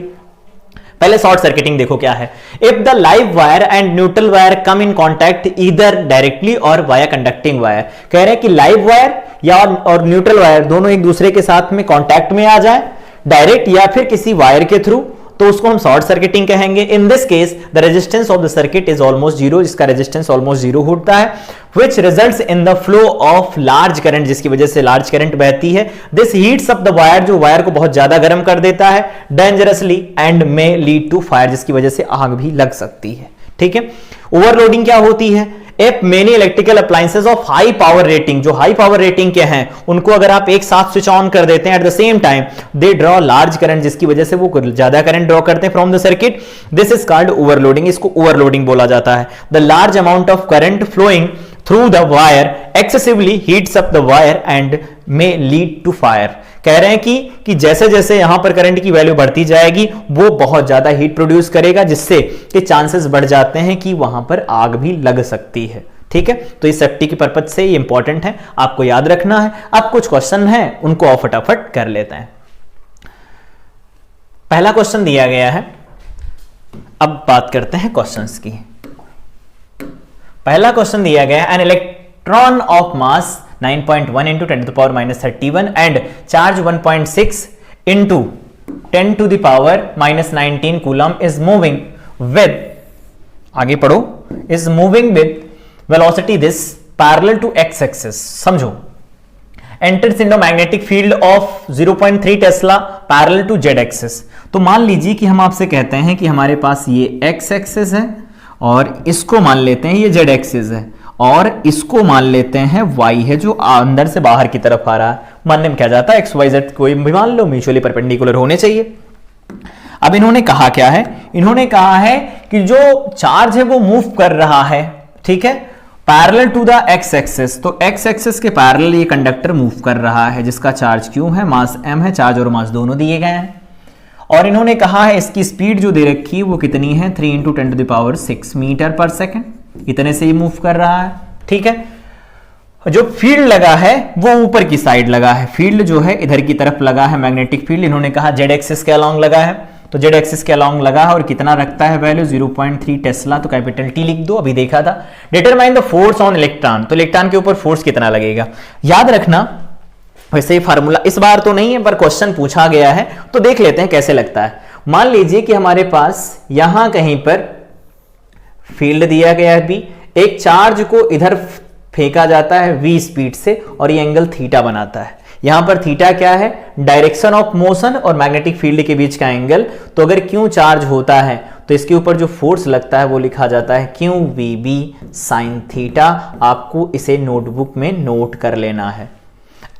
[SPEAKER 1] पहले शॉर्ट सर्किटिंग देखो क्या है। If the live wire and neutral wire come in contact either directly और वाया कंडक्टिंग वायर, कह रहे हैं कि लाइव वायर या और न्यूट्रल वायर दोनों एक दूसरे के साथ में कॉन्टैक्ट में आ जाए, डायरेक्ट या फिर किसी वायर के थ्रू, तो उसको हम शॉर्ट सर्किटिंग कहेंगे। In this case the resistance of the circuit is almost zero, जिसका रेजिस्टेंस ऑलमोस्ट जीरो होता है, which results in the flow of large current, जिसकी वजह से लार्ज करंट बहती है। This heats up the wire, जो वायर को बहुत ज्यादा गर्म कर देता है, dangerously and may lead to fire, जिसकी वजह से आग भी लग सकती है। ठीक है। ओवरलोडिंग क्या होती है, if many electrical appliances of high power rating, जो हाई पावर रेटिंग के हैं उनको अगर आप एक साथ स्विच ऑन कर देते हैं at the same time, they draw large current, जिसकी वजह से वो ज्यादा करंट ड्रॉ करते हैं from the circuit, this is called overloading, इसको ओवरलोडिंग बोला जाता है। The large amount of current flowing through the wire excessively heats up the wire and may lead to fire, कह रहे हैं कि जैसे जैसे यहां पर करंट की वैल्यू बढ़ती जाएगी वो बहुत ज्यादा हीट प्रोड्यूस करेगा, जिससे कि चांसेस बढ़ जाते हैं कि वहां पर आग भी लग सकती है। ठीक है। तो इस सेफ्टी के पर्पज से ये इंपॉर्टेंट है, आपको याद रखना है। अब कुछ क्वेश्चन है उनको और फटाफट कर लेते हैं। पहला क्वेश्चन दिया गया है, अब बात करते हैं क्वेश्चंस की। पहला क्वेश्चन दिया गया है, an electron of mass 9.1 into 10 to the power minus 31 and charge 1.6 into 10 to the power minus 19 coulomb is moving with, आगे पढ़ो, is moving with velocity this parallel to x axis, समझो, enters into magnetic field of 0.3 Tesla parallel to z axis। तो मान लीजिए कि हम आपसे कहते हैं कि हमारे पास ये x axis है और इसको मान लेते हैं ये z axis है और इसको मान लेते हैं y है जो अंदर से बाहर की तरफ आ रहा है। मानने में क्या जाता है, xyz कोई भी मान लो म्यूचुअली परपेंडिकुलर होने चाहिए। अब इन्होंने कहा क्या है, इन्होंने कहा है कि जो चार्ज है वो मूव कर रहा है, ठीक है, parallel to the x axis, तो x एक्सिस के पैरेलल ये कंडक्टर मूव कर रहा है जिसका चार्ज q है, मास m है, चार्ज और मास दोनों दिए गए हैं। और इन्होंने कहा है इसकी स्पीड जो दे रखी है वो कितनी है, 3 × 10⁻⁶ मीटर पर सेकेंड, इतने से ही मूव कर रहा है। ठीक है। जो फील्ड लगा है वो ऊपर की साइड लगा है, फील्ड जो है इधर की तरफ लगा है, मैग्नेटिक फील्ड इन्होंने कहा जेड एक्सिस के अलोंग लगा है, तो जेड एक्सिस के अलोंग लगा है और कितना रखता है वैल्यू 0.3 टेस्ला, तो कैपिटल टी लिख दो, अभी देखा था। Determine the force on electron, तो इलेक्ट्रॉन के ऊपर फोर्स कितना लगेगा, याद रखना। वैसे ही फार्मूला इस बार तो नहीं है पर क्वेश्चन पूछा गया है तो देख लेते हैं कैसे लगता है। मान लीजिए कि हमारे पास यहां कहीं पर फील्ड दिया गया है बी, एक चार्ज को इधर फेंका जाता है v स्पीड से और ये एंगल थीटा बनाता है। यहां पर थीटा क्या है, डायरेक्शन ऑफ मोशन और मैग्नेटिक फील्ड के बीच का एंगल। तो अगर क्यू चार्ज होता है तो इसके ऊपर जो फोर्स लगता है वो लिखा जाता है Q V B sine theta. आपको इसे नोटबुक में नोट कर लेना है।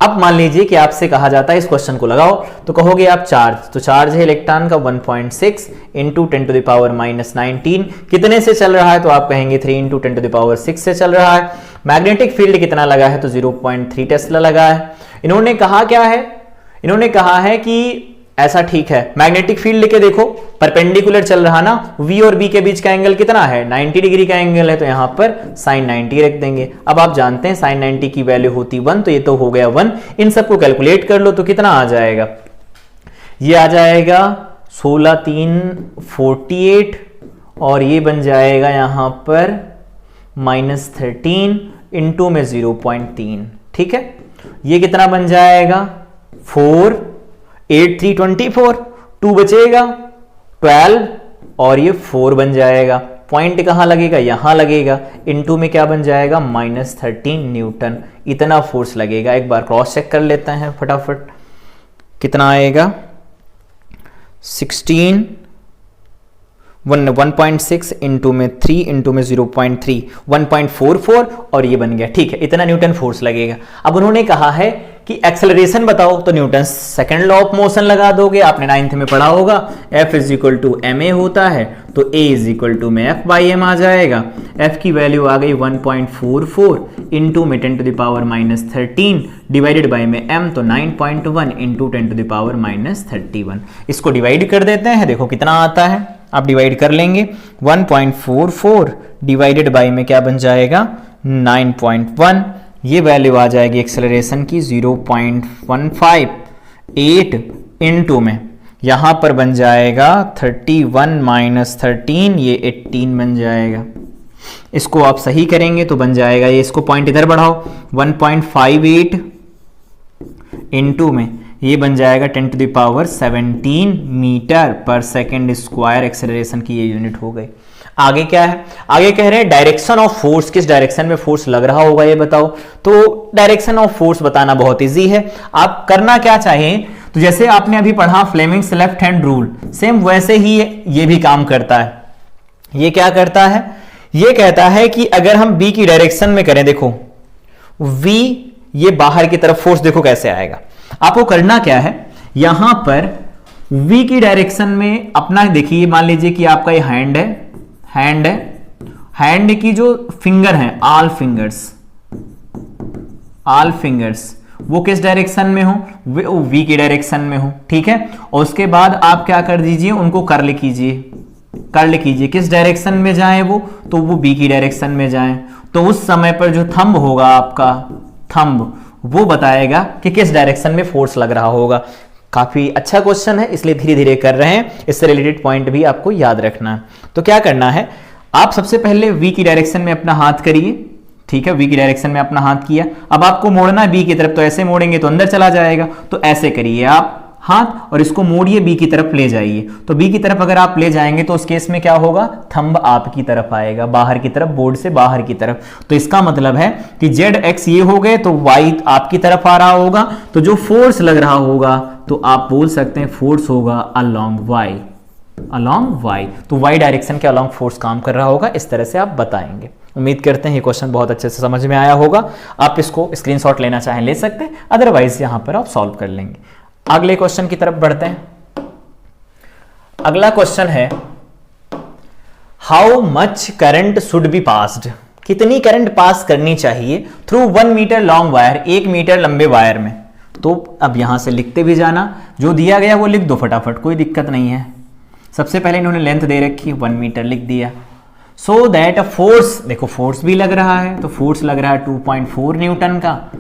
[SPEAKER 1] अब मान लीजिए कि आपसे कहा जाता है इस क्वेश्चन को लगाओ, तो कहोगे आप चार्ज, तो चार्ज है इलेक्ट्रॉन का 1.6 इंटू 10⁻⁻19 कितने से चल रहा है, तो आप कहेंगे 3 × 10⁻6 से चल रहा है। मैग्नेटिक फील्ड कितना लगा है, तो 0.3 टेस्ला लगा है। इन्होंने कहा क्या है, इन्होंने कहा है कि ऐसा ठीक है, मैग्नेटिक फील्ड के देखो परपेंडिकुलर चल रहा ना, V और B के बीच का एंगल कितना है, 90 डिग्री का एंगल है, तो यहां पर साइन 90 रख देंगे। अब आप जानते हैं साइन 90 की वैल्यू होती 1, तो ये तो हो गया 1। इन सबको कैलकुलेट कर लो तो कितना आ जाएगा, ये आ जाएगा 16 3 48 और ये बन जाएगा यहां पर -13 इंटू में 0.3। ठीक है, ये कितना बन जाएगा 4 8 3 24, 2 बचेगा 12 और ये 4 बन जाएगा। पॉइंट कहां लगेगा, यहां लगेगा, इनटू में क्या बन जाएगा -13 न्यूटन। इतना फोर्स लगेगा। एक बार क्रॉस चेक कर लेते हैं फटाफट, कितना आएगा 16 1.6 इंटू में 3 इंटू में 0.3 1.44 और ये बन गया। ठीक है, इतना न्यूटन फोर्स लगेगा। अब उन्होंने कहा है कि एक्सेलरेशन बताओ, तो Newton second law of motion लगा दोगे, आपने 9th में पढ़ा होगा, F is equal to ma होता है, तो A इज इक्वल टू में F बाई m आ जाएगा। F की वैल्यू आ गई 1.44 इंटू में 10 to the power -13 divided by में m, तो 9.1 इंटू 10 टू द पावर -31। इसको डिवाइड कर देते हैं, देखो कितना आता है, आप डिवाइड कर लेंगे। 1.44 डिवाइडेड बाई में क्या बन जाएगा 9.1, ये वैल्यू आ जाएगी एक्सेलरेशन की 0.158 इंटू में यहां पर बन जाएगा 31 माइनस 13, ये 18 बन जाएगा। इसको आप सही करेंगे तो बन जाएगा, ये इसको पॉइंट इधर बढ़ाओ, 1.58 इंटू में ये बन जाएगा 10 टू द पावर 17 मीटर पर सेकेंड स्क्वायर, एक्सेलरेशन की ये यूनिट हो गई। आगे क्या है, आगे कह रहे हैं डायरेक्शन ऑफ फोर्स, किस डायरेक्शन में फोर्स लग रहा होगा ये बताओ। तो डायरेक्शन ऑफ फोर्स बताना बहुत इजी है, आप करना क्या चाहिए, तो जैसे आपने अभी पढ़ा Fleming's left hand rule, same वैसे ही ये भी काम करता है। ये क्या करता है, ये कहता है कि अगर हम B की डायरेक्शन में करें, देखो V ये बाहर की तरफ फोर्स देखो कैसे आएगा। आपको करना क्या है, यहां पर V की डायरेक्शन में अपना देखिए, मान लीजिए कि आपका ये हैंड है, हैंड की जो फिंगर है, ऑल फिंगर्स वो किस डायरेक्शन में हो, वो V की डायरेक्शन में हो, ठीक है। और उसके बाद आप क्या कर दीजिए, उनको कर्ल कीजिए, किस डायरेक्शन में जाए वो, तो वो B की डायरेक्शन में जाए। तो उस समय पर जो थंब होगा आपका, थंब वो बताएगा कि किस डायरेक्शन में फोर्स लग रहा होगा। काफी अच्छा क्वेश्चन है, इसलिए धीरे धीरे कर रहे हैं, इससे रिलेटेड पॉइंट भी आपको याद रखना है। तो क्या करना है, आप सबसे पहले V की डायरेक्शन में अपना हाथ करिए, ठीक है, V की डायरेक्शन में अपना हाथ किया। अब आपको मोड़ना है B की तरफ, तो ऐसे मोड़ेंगे तो अंदर चला जाएगा, तो ऐसे करिए आप हाथ और इसको मोड़िए, B की तरफ ले जाइए। तो B की तरफ अगर आप ले जाएंगे तो उस केस में क्या होगा, थंब आपकी तरफ आएगा, बाहर की तरफ, बोर्ड से बाहर की तरफ। तो इसका मतलब है कि Z X ये हो गए, तो Y आपकी तरफ आ रहा होगा, तो जो फोर्स लग रहा होगा तो आप बोल सकते हैं फोर्स होगा अलोंग Y। तो Y डायरेक्शन के अलोंग फोर्स काम कर रहा होगा, इस तरह से आप बताएंगे। उम्मीद करते हैं ये क्वेश्चन बहुत अच्छे से समझ में आया होगा। आप इसको स्क्रीनशॉट लेना चाहें ले सकते हैं, अदरवाइज यहां पर आप सॉल्व कर लेंगे। अगले क्वेश्चन की तरफ बढ़ते हैं। अगला क्वेश्चन है, how much current should be passed, कितनी करंट पास करनी चाहिए through 1 metre long wire, 1 metre लंबे वायर में। तो अब यहां से लिखते भी जाना, जो दिया गया वो लिख दो फटाफट, कोई दिक्कत नहीं है। सबसे पहले इन्होंने लेंथ दे रखी 1 मीटर लिख दिया, सो दैट अ फोर्स, देखो फोर्स भी लग रहा है, तो फोर्स लग रहा है 2.4 न्यूटन का,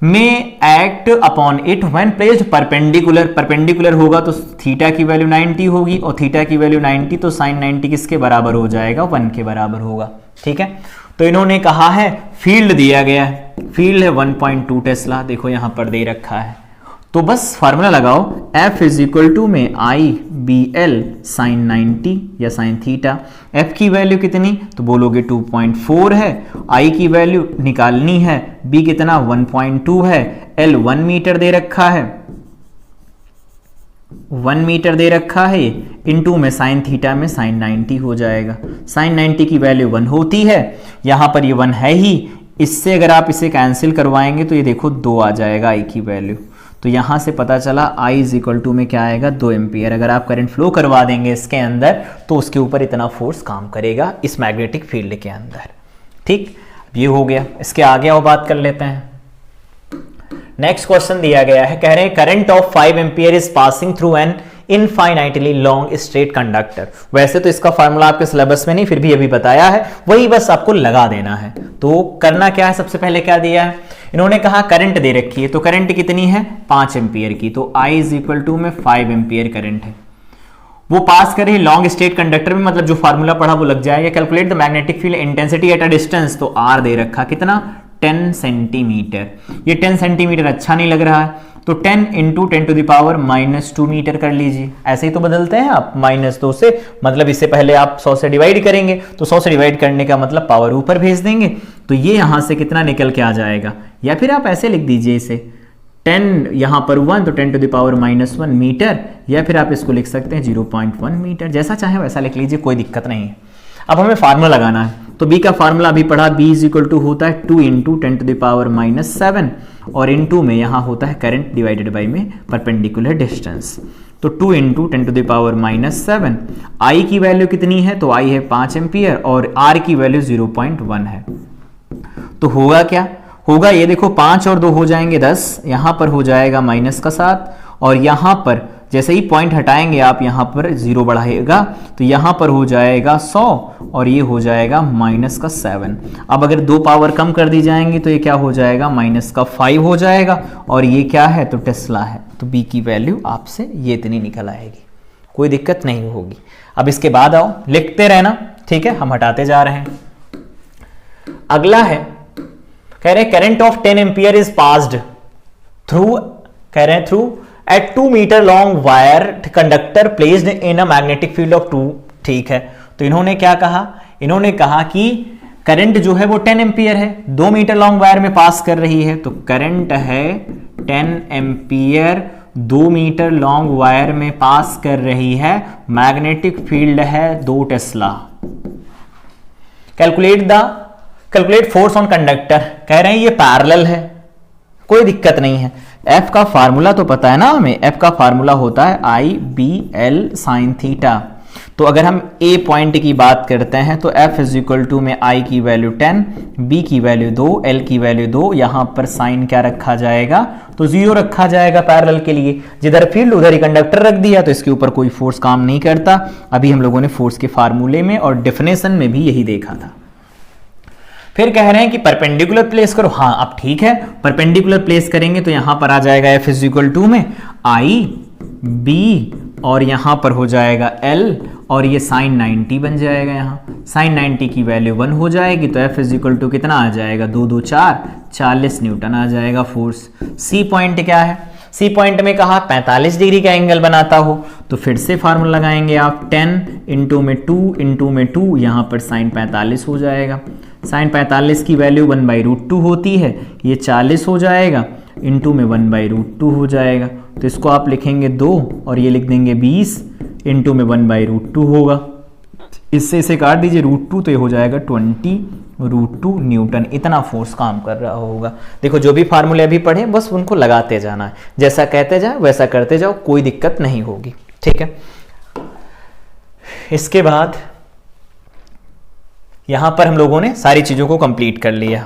[SPEAKER 1] में act upon it when placed perpendicular होगा तो थीटा की वैल्यू 90 होगी, और थीटा की वैल्यू 90 तो साइन 90 किसके बराबर हो जाएगा, 1 के बराबर होगा, ठीक है। तो इन्होंने कहा है फील्ड दिया गया है, फील्ड है 1.2 टेस्ला, देखो यहां पर दे रखा है। तो बस फार्मूला लगाओ, F इज इक्वल टू में IBL साइन 90 या साइन थीटा। F की वैल्यू कितनी, तो बोलोगे 2.4 है, I की वैल्यू निकालनी है, B कितना 1.2 है, L 1 मीटर दे रखा है, 1 मीटर दे रखा है, इनटू में साइन थीटा में साइन 90 हो जाएगा। साइन 90 की वैल्यू 1 होती है, यहां पर ये 1 है ही, इससे अगर आप इसे कैंसिल करवाएंगे तो ये देखो 2 आ जाएगा I की वैल्यू। तो यहां से पता चला I इज इक्वल टू में क्या आएगा, 2 एम्पियर। अगर आप करंट फ्लो करवा देंगे इसके अंदर तो उसके ऊपर इतना फोर्स काम करेगा इस मैग्नेटिक फील्ड के अंदर, ठीक। ये हो गया, इसके आगे और बात कर लेते हैं। नेक्स्ट क्वेश्चन दिया गया है, कह रहे हैं current of 5 ampere is passing through an infinitely long straight conductor. वैसे तो इसका फार्मूला आपके सिलेबस में नहीं, फिर भी अभी बताया है, वही बस आपको लगा देना है। तो करना क्या है, सबसे पहले क्या दिया है, इन्होंने कहा करंट दे रखी है, तो करंट कितनी है 5 एम्पियर की, तो I इज इक्वल टू में 5 एम्पियर करंट है, वो पास करे लॉन्ग स्ट्रेट कंडक्टर में, मतलब जो फार्मूला पढ़ा वो लग जाएगा। Calculate the magnetic field intensity at a distance, तो R दे रखा कितना 10 सेंटीमीटर। ये 10 सेंटीमीटर अच्छा नहीं लग रहा है, तो 10 into 10 to the power -2 metre कर लीजिए। ऐसे ही तो बदलते हैं आप -2 से, मतलब इससे पहले आप 100 से डिवाइड करेंगे, तो 100 से डिवाइड करने का मतलब पावर ऊपर भेज देंगे, तो ये यहां से कितना निकल के आ जाएगा। या फिर आप ऐसे लिख दीजिए इसे 10 यहां पर 1 तो 10 टू द पावर -1 मीटर, या फिर आप इसको लिख सकते हैं 0.1 मीटर, जैसा चाहे वैसा लिख लीजिए, कोई दिक्कत नहीं है। अब हमें फार्मूला लगाना है, तो b का फार्मूला अभी पढ़ा, b इज इक्वल टू होता है 2 इंटू 10 टू द पावर -7 और इनटू में यहां होता है करंट डिवाइडेड बाई में परपेंडिकुलर डिस्टेंस। तो 2 into 10 to the power -7, I की वैल्यू कितनी है, तो I है 5 एम्पियर और R की वैल्यू 0.1 है। तो होगा क्या, होगा ये देखो 5 और 2 हो जाएंगे 10, यहां पर हो जाएगा -7 और यहां पर जैसे ही पॉइंट हटाएंगे आप यहां पर 0 बढ़ाएगा तो यहां पर हो जाएगा 100 और ये हो जाएगा -7। अब अगर 2 पावर कम कर दी जाएंगी तो ये क्या हो जाएगा, -5 हो जाएगा और ये क्या है, तो टेस्ला है। तो बी की वैल्यू आपसे ये इतनी निकल आएगी, कोई दिक्कत नहीं होगी। अब इसके बाद आओ लिखते रहना, ठीक है, हम हटाते जा रहे हैं। अगला है, कह रहे current of 10 ampere is passed through, कह रहे हैं through at 2 metre long wire conductor placed in a magnetic field of 2, ठीक है। तो इन्होंने क्या कहा, इन्होंने कहा कि करंट जो है वो 10 एम्पियर है, 2 मीटर लॉन्ग वायर में पास कर रही है। तो करंट है 10 एम्पियर, 2 मीटर लॉन्ग वायर में पास कर रही है, मैग्नेटिक फील्ड है 2 Tesla. Calculate force on conductor, कह रहे हैं ये पैरेलल है, कोई दिक्कत नहीं है। F का फार्मूला तो पता है ना हमें, F का फार्मूला होता है IBL sin थीटा। तो अगर हम A पॉइंट की बात करते हैं तो F इज इक्वल टू में I की वैल्यू 10, B की वैल्यू 2, L की वैल्यू 2, यहां पर साइन क्या रखा जाएगा, तो 0 रखा जाएगा पैरेलल के लिए। जिधर फील्ड उधर ही कंडक्टर रख दिया तो इसके ऊपर कोई फोर्स काम नहीं करता। अभी हम लोगों ने फोर्स के फार्मूले में और डेफिनेशन में भी यही देखा था। फिर कह रहे हैं कि परपेंडिकुलर प्लेस करो, हाँ अब ठीक है, परपेंडिकुलर प्लेस करेंगे तो यहां पर आ जाएगा F इज इक्वल टू में I B और यहां पर हो जाएगा L और ये साइन 90 बन जाएगा, यहां साइन 90 की वैल्यू 1 हो जाएगी। तो F इज इक्वल टू कितना आ जाएगा, 2 2 4 40 न्यूटन आ जाएगा फोर्स। C पॉइंट क्या है, सी पॉइंट में कहा 45 डिग्री का एंगल बनाता हो, तो फिर से फार्मूला लगाएंगे आप 10 इंटू में 2 यहां पर साइन 45 हो जाएगा। साइन 45 की वैल्यू 1/√2 होती है, ये 40 हो जाएगा, इंटू में 1/√2 हो जाएगा। तो इसको आप लिखेंगे 2 और ये लिख देंगे 20, इंटू में 1/√2 होगा। इससे इसे काट दीजिए √2 तो ये हो जाएगा 20√2 न्यूटन। इतना फोर्स काम कर रहा होगा। देखो जो भी फार्मूले अभी पढ़े बस उनको लगाते जाना है, जैसा कहते जाओ वैसा करते जाओ, कोई दिक्कत नहीं होगी, ठीक है। इसके बाद यहां पर हम लोगों ने सारी चीजों को कंप्लीट कर लिया।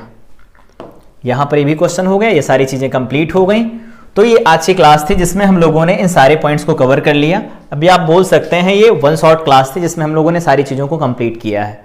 [SPEAKER 1] यहां पर ये भी क्वेश्चन हो गया, ये सारी चीजें कंप्लीट हो गई। तो ये आज की क्लास थी जिसमें हम लोगों ने इन सारे पॉइंट्स को कवर कर लिया। अभी आप बोल सकते हैं ये वन शॉट क्लास थी जिसमें हम लोगों ने सारी चीजों को कंप्लीट किया है।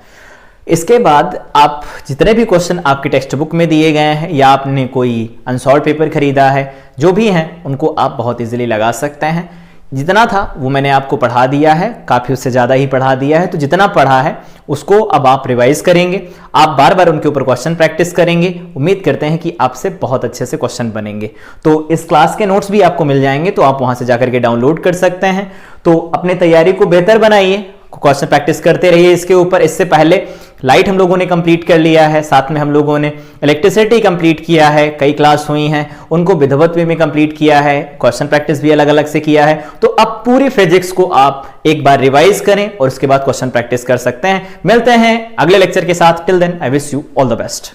[SPEAKER 1] इसके बाद आप जितने भी क्वेश्चन आपके टेक्स्ट बुक में दिए गए हैं या आपने कोई अनसॉल्व पेपर खरीदा है, जो भी हैं उनको आप बहुत इजीली लगा सकते हैं। जितना था वो मैंने आपको पढ़ा दिया है, काफ़ी उससे ज़्यादा ही पढ़ा दिया है। तो जितना पढ़ा है उसको अब आप रिवाइज करेंगे, आप बार बार उनके ऊपर क्वेश्चन प्रैक्टिस करेंगे। उम्मीद करते हैं कि आपसे बहुत अच्छे से क्वेश्चन बनेंगे। तो इस क्लास के नोट्स भी आपको मिल जाएंगे, तो आप वहां से जाकर के डाउनलोड कर सकते हैं। तो अपने तैयारी को बेहतर बनाइए, क्वेश्चन प्रैक्टिस करते रहिए इसके ऊपर। इससे पहले लाइट हम लोगों ने कंप्लीट कर लिया है, साथ में हम लोगों ने इलेक्ट्रिसिटी कंप्लीट किया है, कई क्लास हुई हैं उनको विधिवत वे में कंप्लीट किया है, क्वेश्चन प्रैक्टिस भी अलग अलग से किया है। तो अब पूरी फिजिक्स को आप एक बार रिवाइज करें और उसके बाद क्वेश्चन प्रैक्टिस कर सकते हैं। मिलते हैं अगले लेक्चर के साथ। Till then I wish you all the best.